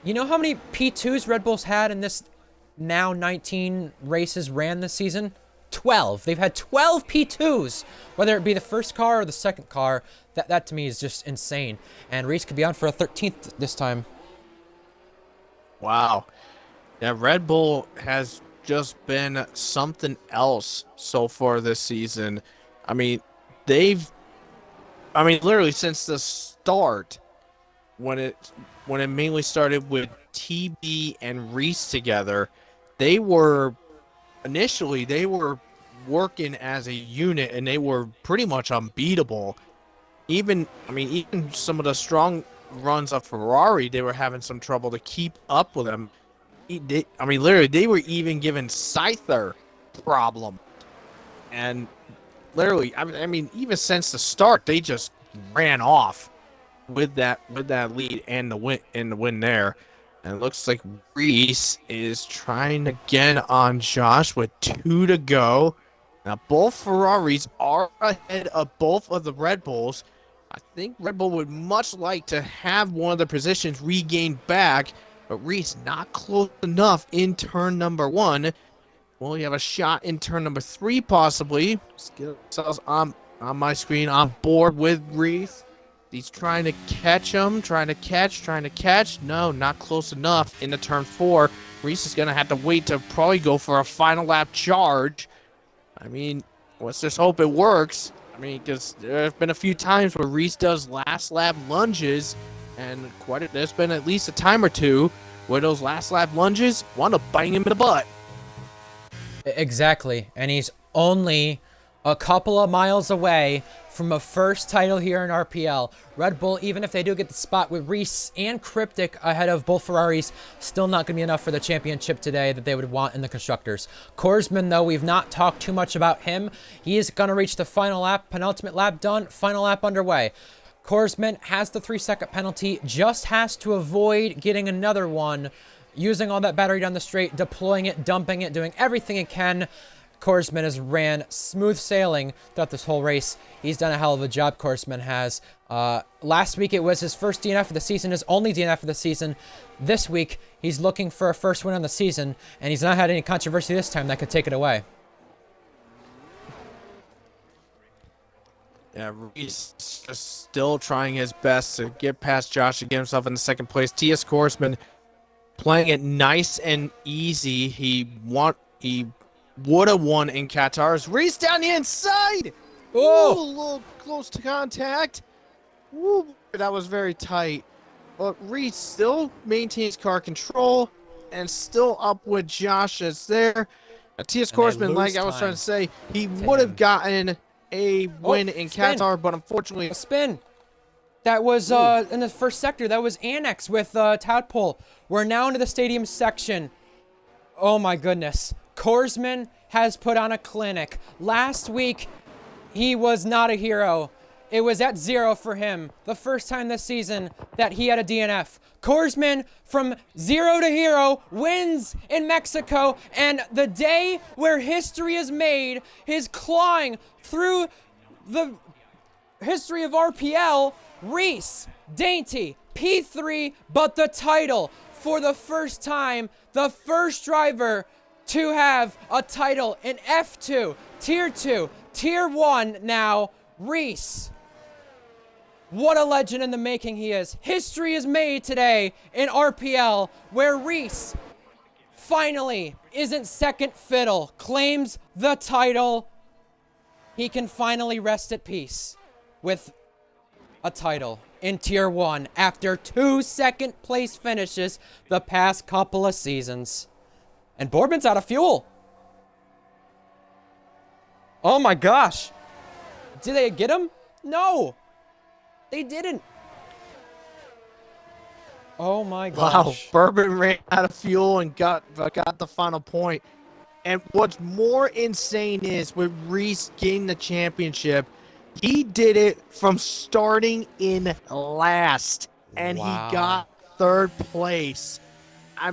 you know how many P2s Red Bull's had in this now 19 races ran this season? 12. They've had 12 P2s, whether it be the first car or the second car. That to me is just insane. And Reese could be on for a 13th this time. Wow. Yeah, Red Bull has just been something else so far this season. I mean, literally since the start, when it mainly started with TB and Reese together, they were working as a unit and they were pretty much unbeatable. even some of the strong runs of Ferrari, they were having some trouble to keep up with him. Literally, they were even giving Scyther problem. And literally, even since the start, they just ran off with that lead and the win there. And it looks like Reese is trying again on Josh with 2 to go. Now both Ferraris are ahead of both of the Red Bulls. I think Red Bull would much like to have one of the positions regained back, but Reese not close enough in turn number 1. Well, you have a shot in turn number 3 possibly. Let's get ourselves on my screen on board with Reese. He's trying to catch him, trying to catch. No, not close enough into turn 4. Reese is going to have to wait to probably go for a final lap charge. Let's just hope it works. Because there have been a few times where Reese does last lap lunges, and there's been at least a time or two where those last lap lunges want to bang him in the butt. Exactly, and he's only a couple of miles away from a first title here in RPL. Red Bull, even if they do get the spot with Reese and Cryptic ahead of both Ferraris, still not going to be enough for the championship today that they would want in the Constructors. Korsman, though, we've not talked too much about him. He is going to reach the final lap, penultimate lap done, final lap underway. Korsman has the 3-second penalty, just has to avoid getting another one, using all that battery down the straight, deploying it, dumping it, doing everything it can. Korsman has ran smooth sailing throughout this whole race. He's done a hell of a job, Korsman has. Last week it was his first DNF of the season, his only DNF of the season. This week, he's looking for a first win on the season, and he's not had any controversy this time that could take it away. Yeah, Reese just still trying his best to get past Josh to get himself in the second place. T.S. Korsman playing it nice and easy. He would have won in Qatar's. Reese down the inside. Oh, ooh, a little close to contact. Ooh, that was very tight. But Reese still maintains car control and still up with Josh as there. T.S. Korsman, like I was trying to say, he would have gotten a win in Qatar, but unfortunately... A spin. That was in the first sector. That was Annex with Tadpole. We're now into the stadium section. Oh my goodness. Korsman has put on a clinic. Last week, he was not a hero. It was at 0 for him. The first time this season that he had a DNF. Korsman, from 0 to hero, wins in Mexico. And the day where history is made, his clawing through the history of RPL, Reese, Dainty, P3, but the title. For the first time, the first driver to have a title in F2, Tier 2, Tier 1 now, Reese. What a legend in the making he is. History is made today in RPL where Reese finally isn't second fiddle, claims the title. He can finally rest at peace with a title in Tier 1 after 2 second place finishes the past couple of seasons. And Boardman's out of fuel. Oh my gosh. Did they get him? No. They didn't. Oh my gosh. Wow, Bourbon ran out of fuel and got the final point. And what's more insane is with Reese getting the championship, he did it from starting in last, and He got third place. I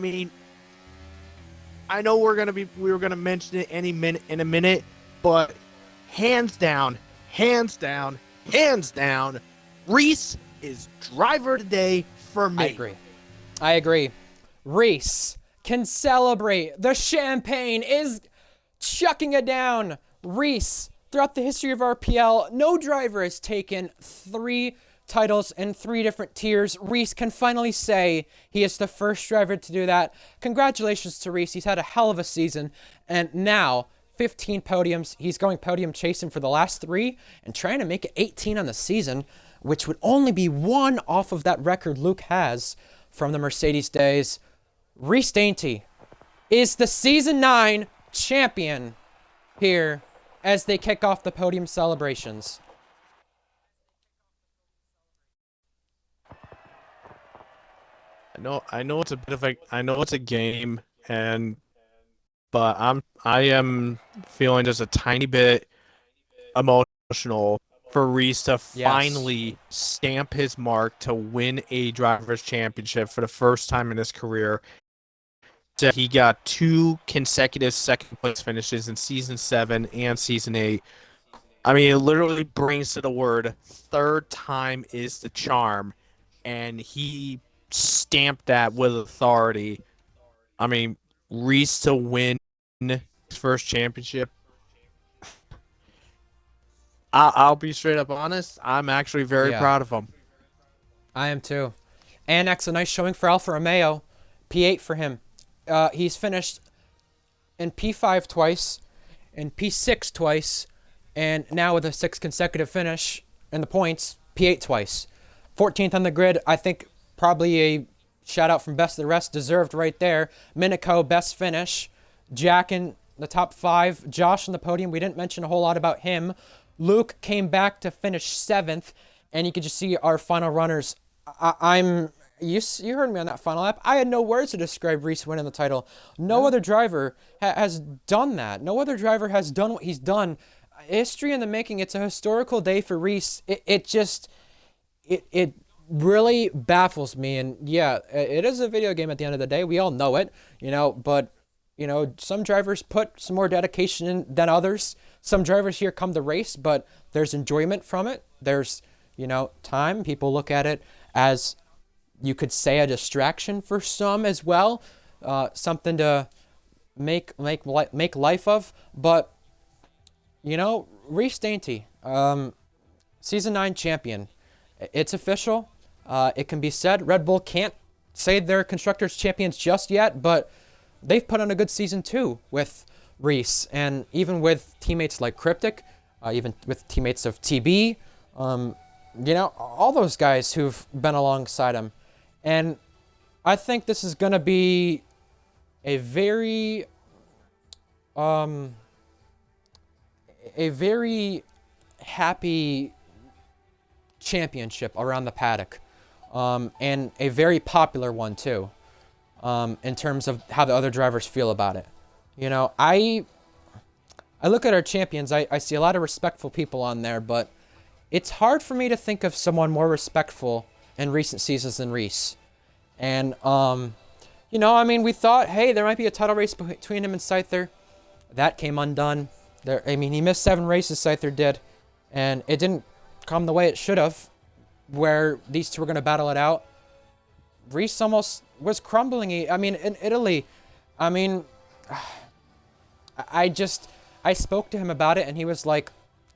know we were gonna mention it in a minute, but hands down, Reese is driver today for me. I agree. Reese can celebrate. The champagne is chucking it down. Reese, throughout the history of RPL, no driver has taken 3 titles in 3 different tiers. Reese can finally say he is the first driver to do that. Congratulations to Reese. He's had a hell of a season. And now, 15 podiums. He's going podium chasing for the last 3 and trying to make it 18 on the season, which would only be 1 off of that record Luke has from the Mercedes days. Reese Dainty is the Season 9 champion here as they kick off the podium celebrations. I know it's a bit of a, I know it's a game, and but I am feeling just a tiny bit emotional for Reese to Yes. finally stamp his mark to win a drivers' championship for the first time in his career. So he got two consecutive second place finishes in season 7 and season 8. I mean, it literally brings to the word third time is the charm, and he stamped that with authority. I mean, Reese to win his first championship. I'll be straight up honest. I'm actually very Yeah, proud of him. I am too. Annex, a nice showing for Alfa Romeo. P8 for him. He's finished in P5 twice, in P6 twice, and now with a sixth consecutive finish in the points, P8 twice. 14th on the grid, I think probably a shout out from Best of the Rest, deserved right there. Minico, best finish. Jack in the top 5. Josh on the podium, we didn't mention a whole lot about him. Luke came back to finish 7th, and you could just see our final runners. I'm you heard me on that final lap. I had no words to describe Reese winning the title. No Yeah. other driver has done that. No other driver has done what he's done. History in the making. It's a historical day for Reese. It just it really baffles me. And yeah, it is a video game at the end of the day. We all know it, but some drivers put some more dedication in than others. Some drivers here come to race, but there's enjoyment from it. There's, time. People look at it as, you could say, a distraction for some as well, something to make life of. But Reese Dainty, season 9 champion. It's official. It can be said. Red Bull can't say they're constructors champions just yet, but they've put on a good season too with Reese, and even with teammates like Cryptic, even with teammates of TB, all those guys who've been alongside him. And I think this is going to be a very, um, a very happy championship around the paddock, and a very popular one too, in terms of how the other drivers feel about it. I look at our champions. I see a lot of respectful people on there, but it's hard for me to think of someone more respectful in recent seasons than Reese. And I mean, we thought, hey, there might be a title race between him and Scyther. That came undone. I mean, he missed 7 races, Scyther did, and it didn't come the way it should have, where these two were going to battle it out. Reese almost was crumbling. I mean, in Italy, I mean, I spoke to him about it, and he was like,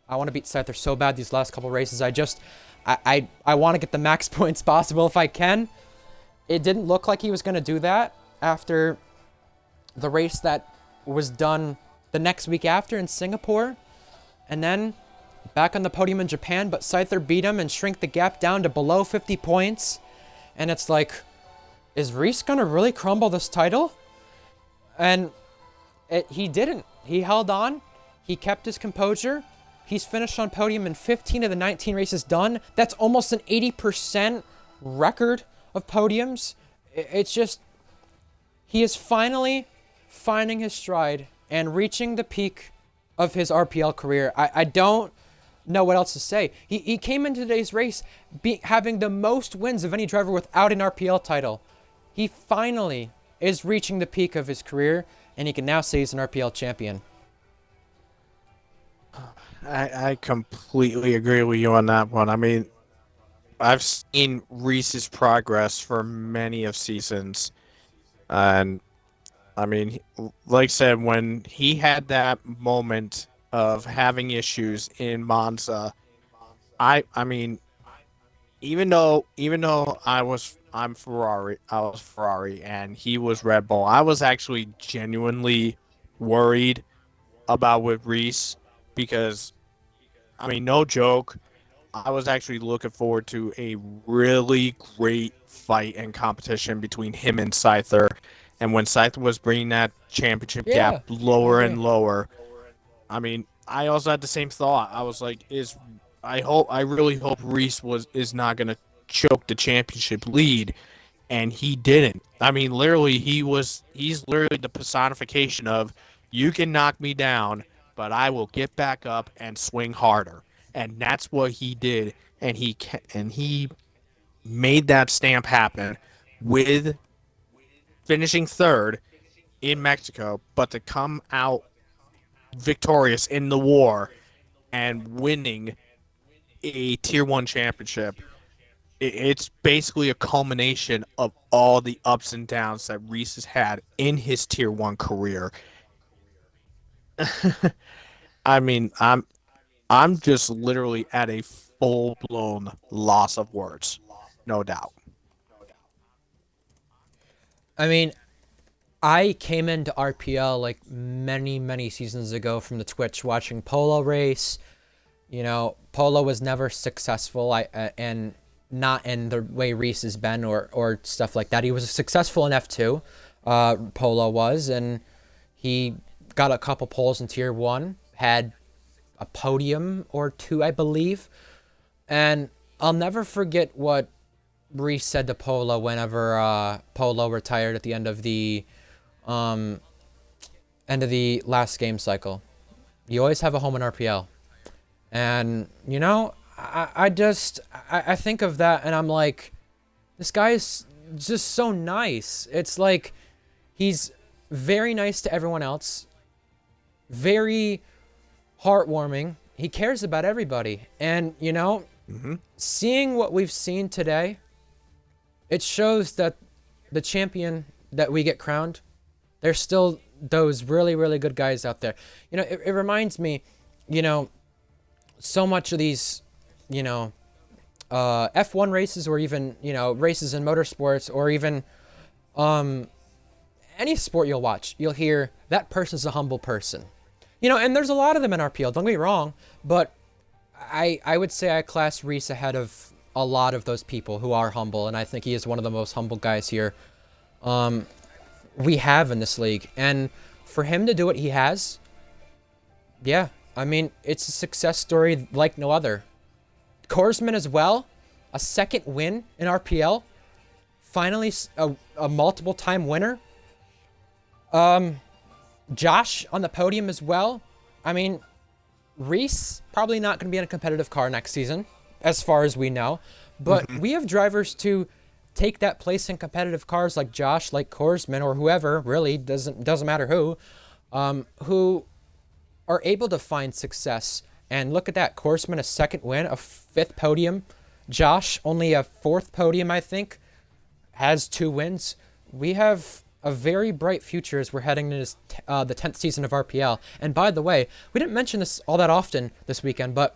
I want to beat Scyther so bad these last couple races. I want to get the max points possible if I can. It didn't look like he was going to do that after the race that was done the next week after in Singapore. And then back on the podium in Japan, but Scyther beat him and shrink the gap down to below 50 points. And it's like, is Reese going to really crumble this title? And he didn't. He held on. He kept his composure. He's finished on podium in 15 of the 19 races done. That's almost an 80% record of podiums. It's just, he is finally finding his stride and reaching the peak of his RPL career. I don't know what else to say. He came into today's race having the most wins of any driver without an RPL title. He finally is reaching the peak of his career, and he can now say he's an RPL champion. I completely agree with you on that one. I mean, I've seen Reese's progress for many of seasons, and I mean, like I said, when he had that moment of having issues in Monza, I mean, even though I was Ferrari and he was Red Bull, I was actually genuinely worried about with Reese because I mean, no joke, I was actually looking forward to a really great fight and competition between him and Scyther. And when Scyther was bringing that championship gap Yeah, I lower agree. and lower, I mean, I also had the same thought. I was like, I really hope Reese is not gonna choke the championship lead. and he didn't. I mean, literally, he's literally the personification of you can knock me down, but I will get back up and swing harder. And that's what he did, and he made that stamp happen with finishing third in Mexico, but to come out victorious in the war and winning a tier 1 championship. It's basically a culmination of all the ups and downs that Reese has had in his tier 1 career. I mean, I'm just literally at a full-blown loss of words. No doubt. I mean, I came into RPL like many, many seasons ago from the Twitch watching Polo race. You know, Polo was never successful, and not in the way Reese has been or stuff like that. He was successful in F2, Polo was, and he got a couple poles in Tier 1, had a podium or two, I believe. And I'll never forget what Reese said to Polo whenever Polo retired at the um, end of the last game cycle. You always have a home in RPL. And, you know, I think of that and I'm like, this guy's just so nice. It's like he's very nice to everyone else, very heartwarming. He cares about everybody. And, you know, seeing what we've seen today, it shows that the champion that we get crowned, there's still those really, really good guys out there. You know, it reminds me, you know, so much of these, you know, F1 races or even, you know, races in motorsports or even any sport you'll watch, you'll hear that person's a humble person. You know, and there's a lot of them in RPL, don't get me wrong, but I would say I class Reese ahead of a lot of those people who are humble, and I think he is one of the most humble guys here we have in this league. And for him to do what he has, yeah, I mean, it's a success story like no other. Korsman as well, a second win in RPL, finally a multiple-time winner. Josh on the podium as well. I mean, Reese probably not going to be in a competitive car next season, as far as we know. But we have drivers to take that place in competitive cars like Josh, like Korsman, or whoever, really, doesn't matter who are able to find success. And look at that, Korsman, a second win, a fifth podium. Josh, only a fourth podium, I think, has 2 wins. We have a very bright future as we're heading into the 10th season of RPL. And by the way, we didn't mention this all that often this weekend, but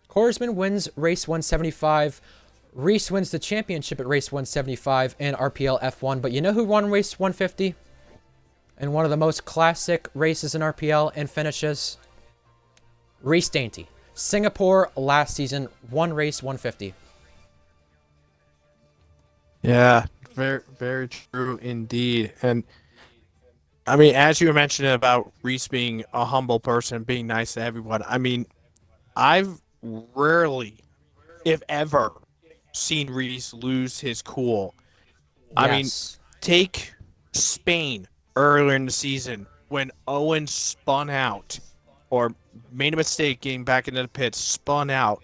Korsman wins race 175. Reese wins the championship at race 175 in RPL F1. But you know who won race 150? And one of the most classic races in RPL and finishes? Reese Dainty. Singapore last season, won race 150. Yeah, very, very true indeed. And I mean, as you were mentioning about Reese being a humble person, being nice to everyone, I mean, I've rarely, if ever, seen Reese lose his cool. I mean, Yes. take Spain earlier in the season when Owen spun out or made a mistake getting back into the pits, spun out.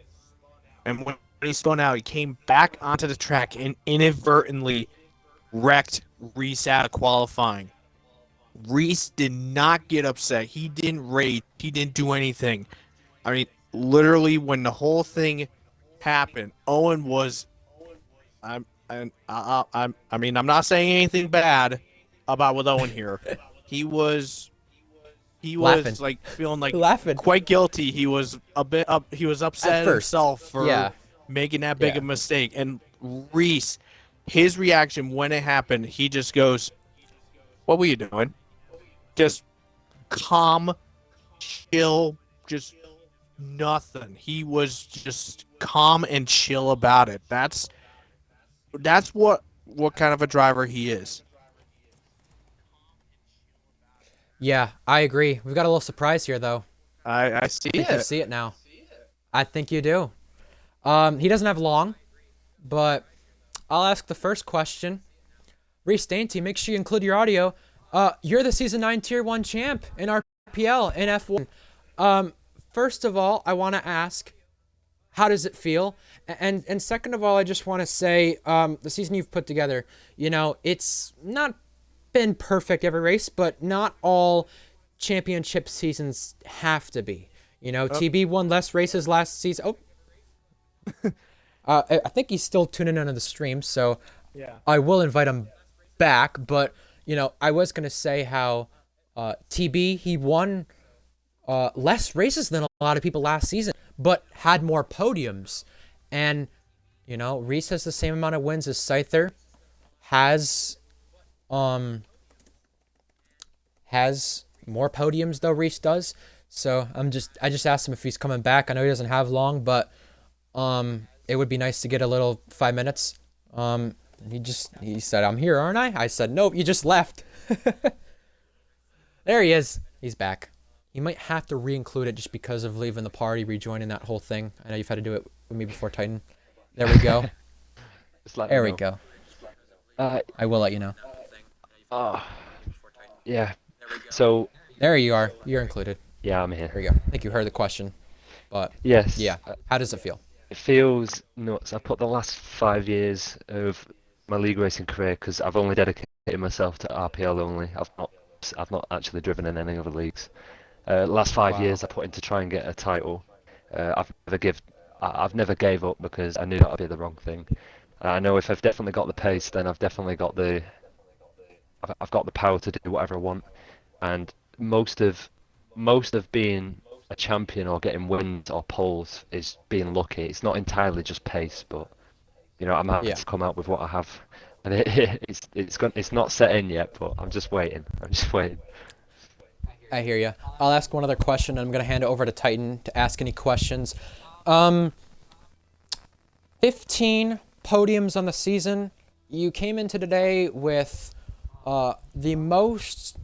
And when he spun out, he came back onto the track and inadvertently wrecked Reese out of qualifying. Reese did not get upset. He didn't rage. He didn't do anything. I mean, literally, when the whole thing happened, Owen was. I mean, I'm not saying anything bad about with Owen here. He was. He Laughing. was like feeling like Laughing. quite guilty. He was a bit up. He was upset At at first. himself for Yeah. making that big Yeah. a mistake. And Reese, his reaction when it happened, he just goes, "What were you doing?" Just calm, chill, just nothing. He was just calm and chill about it. That's what kind of a driver he is. Yeah, I agree. We've got a little surprise here, though. I see I think you it. see it now. I think you do. He doesn't have long, but I'll ask the first question. Reese Dainty, make sure you include your audio. You're the Season 9 Tier 1 champ in RPL in F1. First of all, I want to ask, how does it feel? And second of all, I just want to say, the season you've put together, it's not been perfect every race, but not all championship seasons have to be. TB won less races last season. I think he's still tuning into the stream, so Yeah. I will invite him back. But I was gonna say how TB he won less races than a lot of people last season, but had more podiums. And Reese has the same amount of wins as Scyther, has more podiums though Reese does. So I just asked him if he's coming back. I know he doesn't have long, but it would be nice to get a little 5 minutes. He said, "I'm here, aren't I?" I said, "Nope, you just left." There he is. He's back. You might have to re-include it just because of leaving the party, rejoining that whole thing. I know you've had to do it with me before, Titan. There we go. There we go. I will let you know. Yeah. So, There you are. You're included. yeah, I'm here. There you go. I think you heard the question. But Yes. yeah, how does it feel? It feels nuts. I put the last 5 years of my league racing career because I've only dedicated myself to RPL only. I've not actually driven in any other leagues. Last 5 years I put in to try and get a title. I've never gave up because I knew that would be the wrong thing. I know if I've definitely got the pace, then I've definitely got I've got the power to do whatever I want. And most of being a champion or getting wins or poles is being lucky. It's not entirely just pace, but I'm happy to come out with what I have, and it's not set in yet, but I'm just waiting. I hear you. I'll ask one other question, and I'm going to hand it over to Titan to ask any questions. 15 podiums on the season. You came into today with the most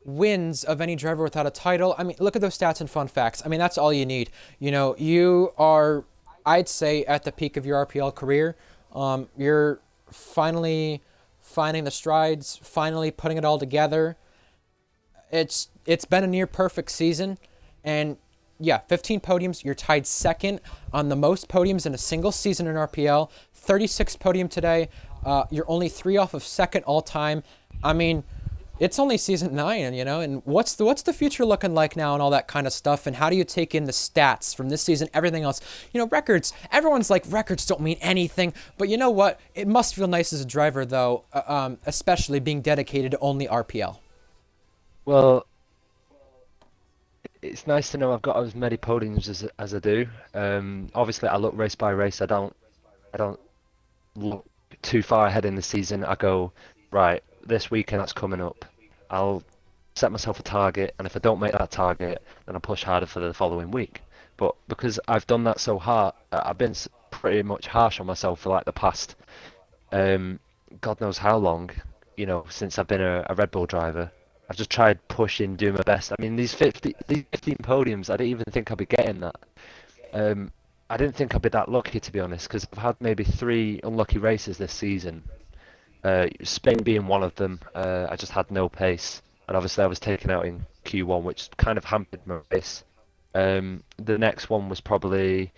wins of any driver without a title. I mean, look at those stats and fun facts. I mean, that's all you need. You are, I'd say, at the peak of your RPL career. You're finally finding the strides, finally putting it all together. It's been a near perfect season, and yeah, 15 podiums. You're tied second on the most podiums in a single season in RPL. 36 podium today. You're only 3 off of second all time. I mean, it's only season 9, and what's the future looking like now and all that kind of stuff, and how do you take in the stats from this season, everything else? Records, everyone's like, records don't mean anything, but you know what? It must feel nice as a driver, though, especially being dedicated to only RPL. Well, it's nice to know I've got as many podiums as I do. Obviously, I look race by race. I don't look too far ahead in the season. I go, right, this weekend that's coming up. I'll set myself a target, and if I don't make that target, then I'll push harder for the following week. But because I've done that so hard, I've been pretty much harsh on myself for like the past, God knows how long, since I've been a Red Bull driver. I've just tried pushing, doing my best. I mean, these 15 podiums, I didn't even think I'd be getting that. I didn't think I'd be that lucky, to be honest, because I've had maybe 3 unlucky races this season. Spain being one of them. I just had no pace, and obviously I was taken out in Q1, which kind of hampered my race. The next one was probably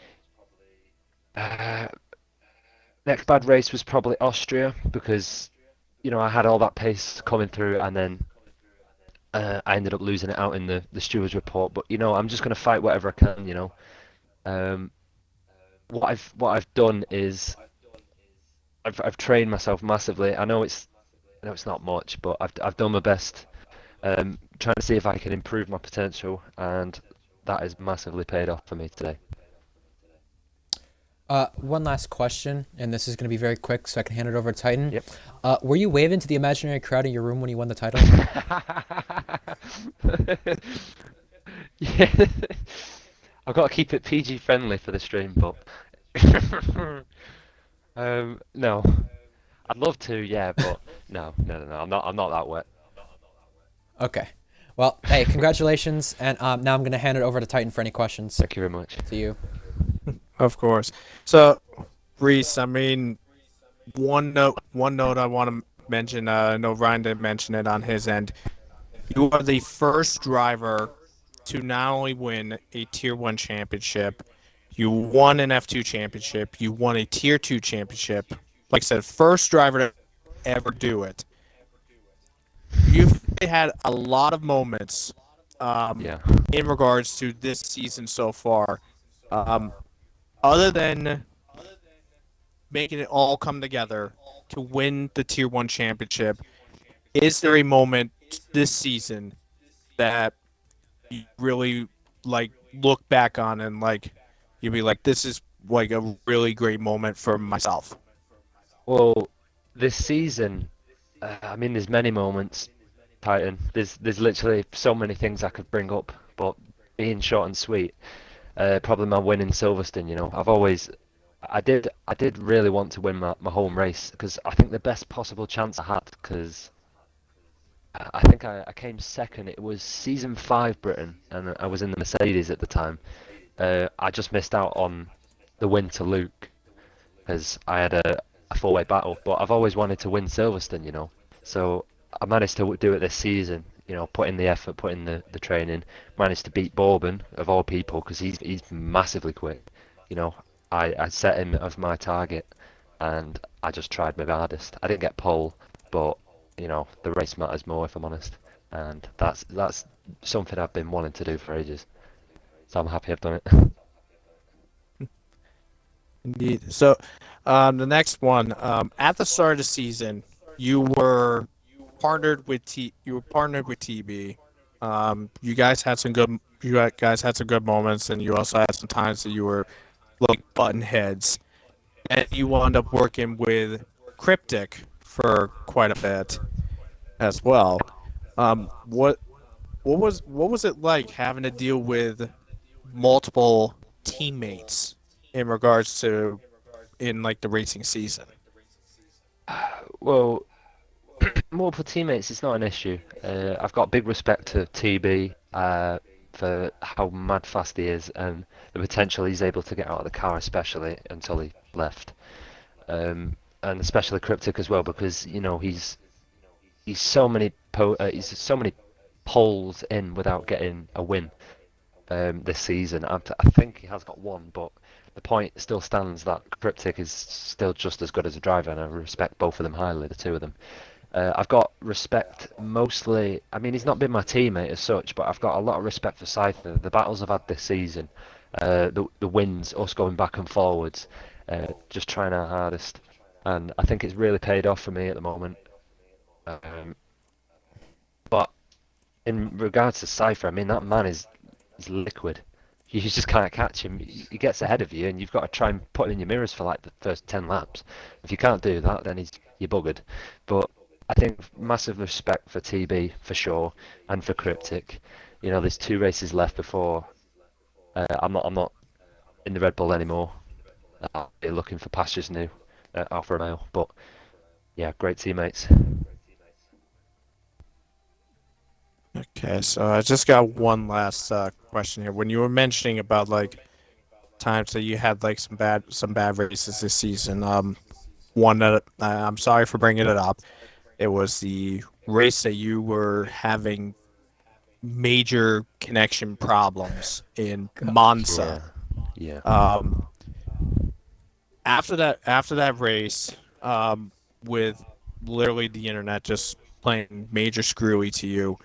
next bad race was probably Austria because I had all that pace coming through, and then I ended up losing it out in the stewards report. But I'm just going to fight whatever I can. What I've done is I've trained myself massively. I know it's not much, but I've done my best, trying to see if I can improve my potential, and that has massively paid off for me today. One last question, and this is going to be very quick, so I can hand it over to Titan. Yep. Were you waving to the imaginary crowd in your room when you won the title? Yeah, I've got to keep it PG friendly for the stream, but no, I'd love to, yeah, but no, I'm not that wet. Okay. Well, hey, congratulations, and now I'm going to hand it over to Titan for any questions. Thank you very much. To you. Of course. So, Reese, I mean, one note I want to mention, no, Ryan didn't mention it on his end. You are the first driver to not only win a Tier 1 championship, you won an F2 championship, you won a Tier 2 championship. Like I said, first driver to ever do it. You've had a lot of moments Yeah. in regards to this season so far. Um, other than making it all come together to win the Tier 1 championship, is there a moment this season that you really like look back on and like you'd be like, this is like a really great moment for myself? Well, this season, I mean, there's many moments, Titan. There's literally so many things I could bring up, but being short and sweet, probably my win in Silverstone. I did really want to win my home race because I think the best possible chance I had because I think I came second. It was season 5 Britain, and I was in the Mercedes at the time. I just missed out on the win to Luke because I had a four-way battle. But I've always wanted to win Silverstone. So I managed to do it this season. Put in the effort, put in the training. Managed to beat Bourbon of all people because he's massively quick. You know, I set him as my target, and I just tried my hardest. I didn't get pole, but the race matters more if I'm honest, and that's something I've been wanting to do for ages. So I'm happy I've done it. Indeed. So, the next one, at the start of the season, you were you were partnered with TB. You guys had some good moments, and you also had some times that you were like button heads, and you wound up working with Cryptic for quite a bit as well. Um, what what was it like having to deal with multiple teammates in regards to in like the racing season? Well, multiple teammates is not an issue. I've got big respect to TB for how mad fast he is and the potential he's able to get out of the car, especially until he left. And especially Cryptic as well because he's so many poles in without getting a win this season. I think he has got one, but the point still stands that Cryptic is still just as good as a driver, and I respect both of them highly, the two of them. I've got respect mostly. I mean, he's not been my teammate as such, but I've got a lot of respect for Cypher. The battles I've had this season, the wins, us going back and forwards, just trying our hardest, and I think it's really paid off for me at the moment. Um, but in regards to Cypher, I mean that man is liquid. You just can't catch him. He gets ahead of you, and you've got to try and put him in your mirrors for like the first 10 laps. If you can't do that, then you're buggered. But I think massive respect for TB for sure, and for Cryptic. There's 2 races left before I'm not in the Red Bull anymore. I'll be looking for pastures new at Alfa Romeo. But yeah, great teammates. Okay, so I just got one last question here. When you were mentioning about like times that you had like some bad races this season, one that I'm sorry for bringing it up. It was the race that you were having major connection problems in Monza. Yeah, yeah. Um, after that race, with literally the internet just playing major screwy to you,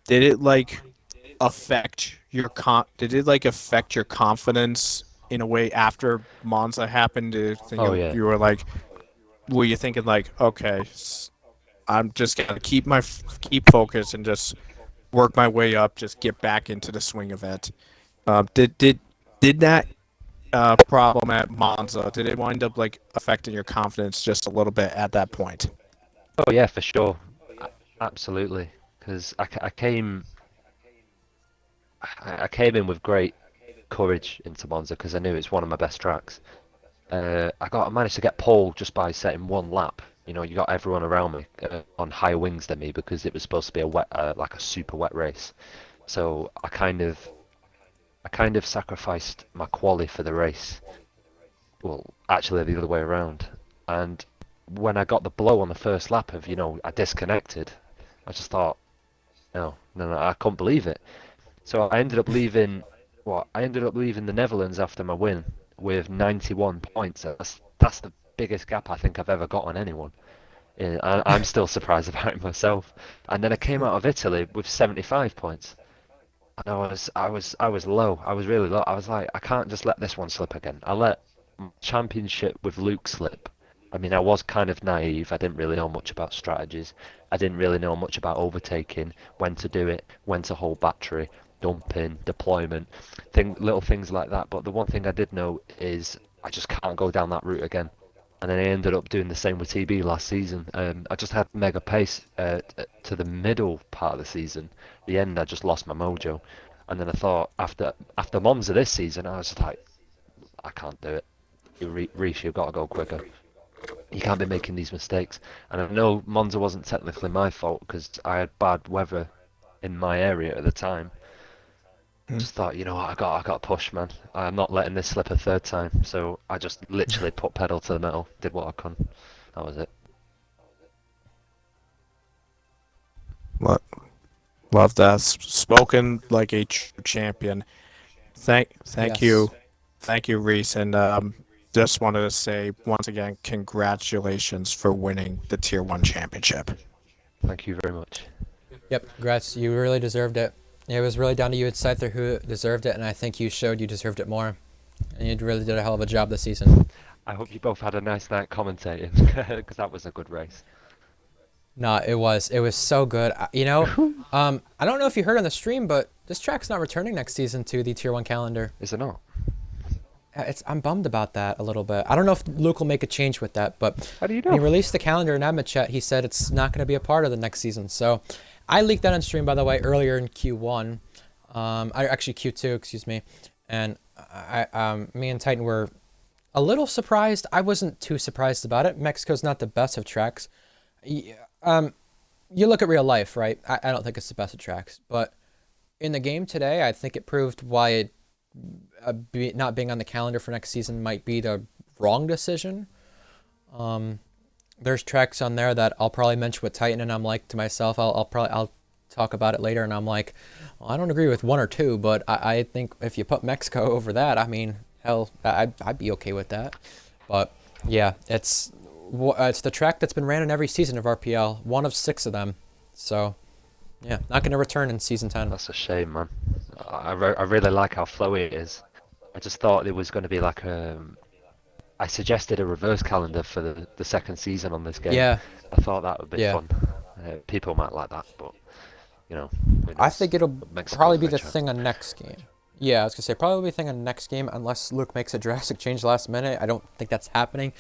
did it like did it like affect your confidence in a way after Monza happened? Oh yeah. You were like, were you thinking like, okay, I'm just gonna keep focused and just work my way up, just get back into the swing of it. Did that problem at Monza, did it wind up like affecting your confidence just a little bit at that point? Oh yeah, for sure. Absolutely. Because I came in with great courage into Monza because I knew it's one of my best tracks. I managed to get pole just by setting one lap. You got everyone around me on higher wings than me because it was supposed to be a wet, like a super wet race. So I kind of sacrificed my quali for the race. Well, actually the other way around. And when I got the blow on the first lap of, I disconnected, I just thought, no, I couldn't believe it. So I ended up leaving, I ended up leaving the Netherlands after my win with 91 points. That's the biggest gap I think I've ever got on anyone. I'm still surprised about it myself. And then I came out of Italy with 75 points. And I was low. I was really low. I was like, I can't just let this one slip again. I let championship with Luke slip. I mean, I was kind of naive. I didn't really know much about strategies. I didn't really know much about overtaking, when to do it, when to hold battery, dumping, deployment, little things like that. But the one thing I did know is I just can't go down that route again. And then I ended up doing the same with TB last season. I just had mega pace to the middle part of the season. The end, I just lost my mojo. And then I thought, after Monza this season, I was just like, I can't do it. Reece, you've got to go quicker. You can't be making these mistakes. And I know Monza wasn't technically my fault because I had bad weather in my area at the time. Just thought, you know what, I got to push, man. I'm not letting this slip a third time. So I just literally put pedal to the metal, did what I could. That was it. Love that. Spoken like a true champion. Thank Yes. you. Thank you, Reece. And just wanted to say once again, congratulations for winning the Tier 1 championship. Thank you very much. Yep, congrats. You really deserved it. It was really down to you at Scyther who deserved it, and I think you showed you deserved it more. And you really did a hell of a job this season. I hope you both had a nice night commentating because that was a good race. No, it was so good. I don't know if you heard on the stream, but this track's not returning next season to the Tier 1 calendar. Is it not? I'm bummed about that a little bit. I don't know if Luke will make a change with that, but How do you know? when he released the calendar in Admin Chat, he said it's not going to be a part of the next season. So I leaked that on stream, by the way, earlier in Q1. Actually Q2, excuse me. And me and Titan were a little surprised. I wasn't too surprised about it. Mexico's not the best of tracks. You look at real life, right? I don't think it's the best of tracks, but in the game today, I think it proved why it not being on the calendar for next season might be the wrong decision. There's tracks on there that I'll probably mention with Titan, and I'm like to myself, I'll talk about it later, and I'm like, well, I don't agree with one or two, but I think if you put Mexico over that, I mean, hell, I'd be okay with that. But yeah, it's the track that's been ran in every season of RPL, one of 6 of them. So yeah, not going to return in season 10. That's a shame, man. I really like how flowy it is. I just thought it was going to be like I suggested a reverse calendar for the second season on this game. Yeah. I thought that would be Yeah. fun. People might like that, but who I knows? think it'll Mexico's probably be my the chance. thing on next game. Yeah, I was going to say, probably be the thing on next game, unless Luke makes a drastic change last minute. I don't think that's happening.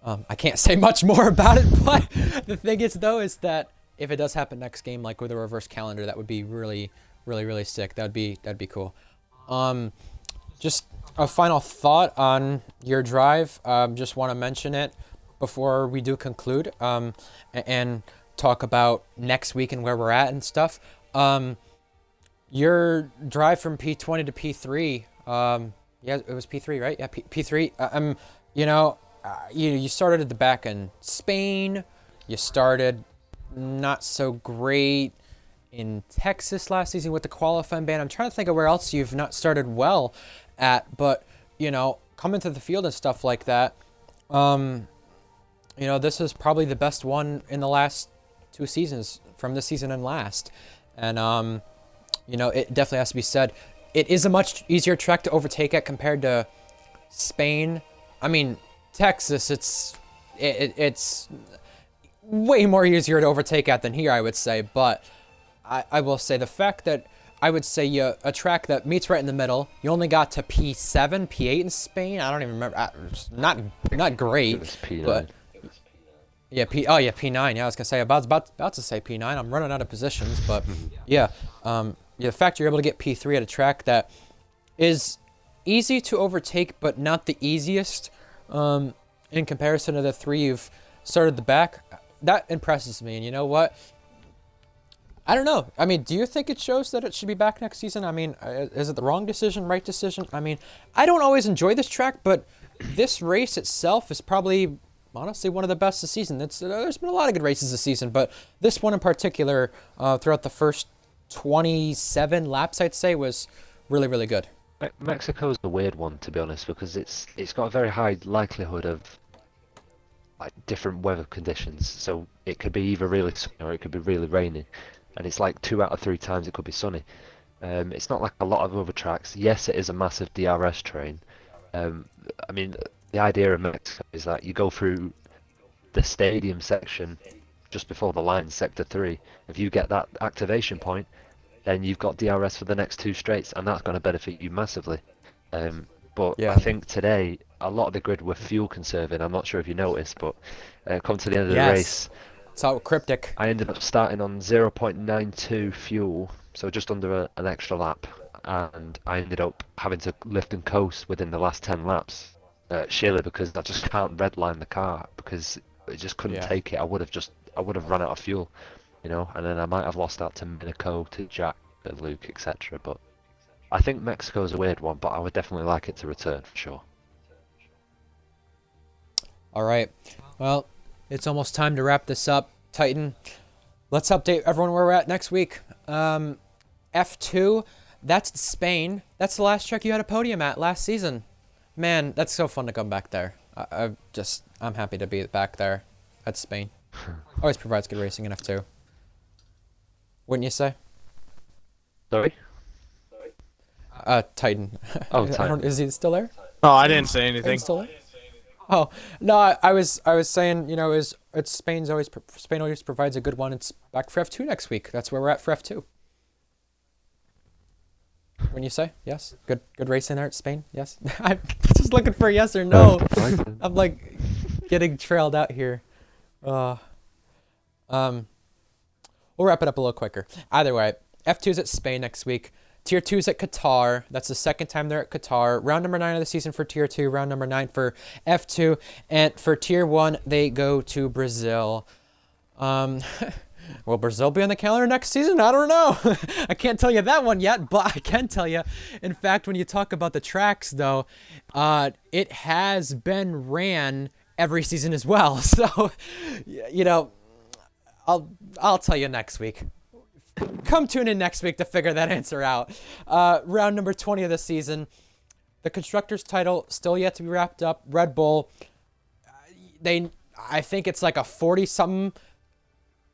I can't say much more about it, but the thing is, though, is that if it does happen next game, like with a reverse calendar, that would be really, really, really sick. That'd be cool. Just a final thought on your drive. Just want to mention it before we do conclude, and talk about next week and where we're at and stuff. Your drive from P20 to P3. Yeah, it was P3, right? Yeah, P3. You started at the back in Spain. You started not so great in Texas last season with the qualifying ban. I'm trying to think of where else you've not started well at, but coming to the field and stuff like that, this is probably the best one in the last 2 seasons from this season and last. And it definitely has to be said. It is a much easier track to overtake at compared to Spain. I mean, Texas, it's way more easier to overtake at than here, I would say. But I will say the fact that I would say a track that meets right in the middle, you only got to P7, P8 in Spain. I don't even remember. Not great. It was P9. But yeah, P9. Yeah, I was gonna say about to say P9. I'm running out of positions, but yeah. The fact you're able to get P3 at a track that is easy to overtake, but not the easiest, in comparison to the 3 you've started the back, that impresses me. And you know what? I don't know. I mean, do you think it shows that it should be back next season? I mean, is it the wrong decision, right decision? I mean, I don't always enjoy this track, but this race itself is probably honestly one of the best this season. There's been a lot of good races this season, but this one in particular, throughout the first 27 laps, I'd say, was really, really good. Mexico's the weird one, to be honest, because it's got a very high likelihood of like different weather conditions. So it could be either really sunny or it could be really rainy, and it's like 2 out of 3 times it could be sunny. It's not like a lot of other tracks. Yes, it is a massive DRS train. I mean, the idea of Mexico is that you go through the stadium section just before the line, sector 3. If you get that activation point, then you've got DRS for the next 2 straights, and that's going to benefit you massively. But Yeah. I think today a lot of the grid were fuel conserving. I'm not sure if you noticed, but come to the end of the race, It's all cryptic. I ended up starting on 0.92 fuel, so just under an extra lap, and I ended up having to lift and coast within the last 10 laps, sheerly because I just can't redline the car because it just couldn't take it. I would have run out of fuel, you know, and then I might have lost out to Minico, to Jack, to Luke, etc. But I think Mexico's a weird one, but I would definitely like it to return for sure. All right. Well, it's almost time to wrap this up. Titan, let's update everyone where we're at next week. F2, that's Spain. That's the last track you had a podium at last season. Man, that's so fun to come back there. I'm happy to be back there at Spain. Always provides good racing in F2. Wouldn't you say? Sorry? Titan. Oh, Titan. Is he still there? Oh, I didn't say anything. Still there? Oh no, I was saying, you know, it's Spain always provides a good one. It's back for F2 next week. That's where we're at for F2. When you say yes, good racing there at Spain. Yes, I'm just looking for a yes or no. I'm like getting trailed out here. We'll wrap it up a little quicker. Either way, F2's at Spain next week. Tier 2's at Qatar. That's the second time they're at Qatar. Round number 9 of the season for Tier 2. Round number 9 for F2. And for Tier 1, they go to Brazil. Will Brazil be on the calendar next season? I don't know. I can't tell you that one yet, but I can tell you. In fact, when you talk about the tracks, though, it has been ran every season as well. So, you know, I'll tell you next week. Come tune in next week to figure that answer out. Round number 20 of the season. The Constructors' title still yet to be wrapped up. Red Bull, I think it's like a 40-something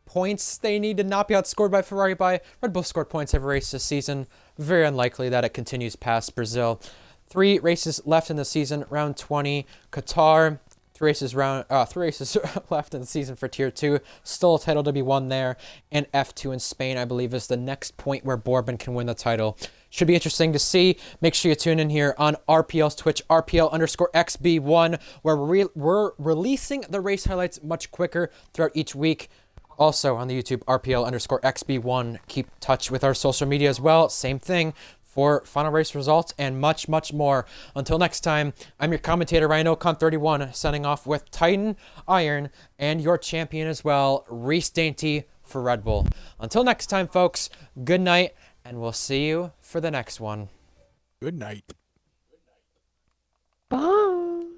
points they need to not be outscored by Ferrari by. Red Bull scored points every race this season. Very unlikely that it continues past Brazil. 3 races left in the season. Round 20, Qatar. 3 races left in the season for Tier 2. Still a title to be won there. And F2 in Spain, I believe, is the next point where Bourbon can win the title. Should be interesting to see. Make sure you tune in here on RPL's Twitch, RPL_XB1, where we're releasing the race highlights much quicker throughout each week. Also on the YouTube, RPL_XB1. Keep in touch with our social media as well. Same thing for final race results and much, much more. Until next time, I'm your commentator, RhinoCon31, signing off with Titan, Iron, and your champion as well, Reese Dainty for Red Bull. Until next time, folks, good night, and we'll see you for the next one. Good night. Bye.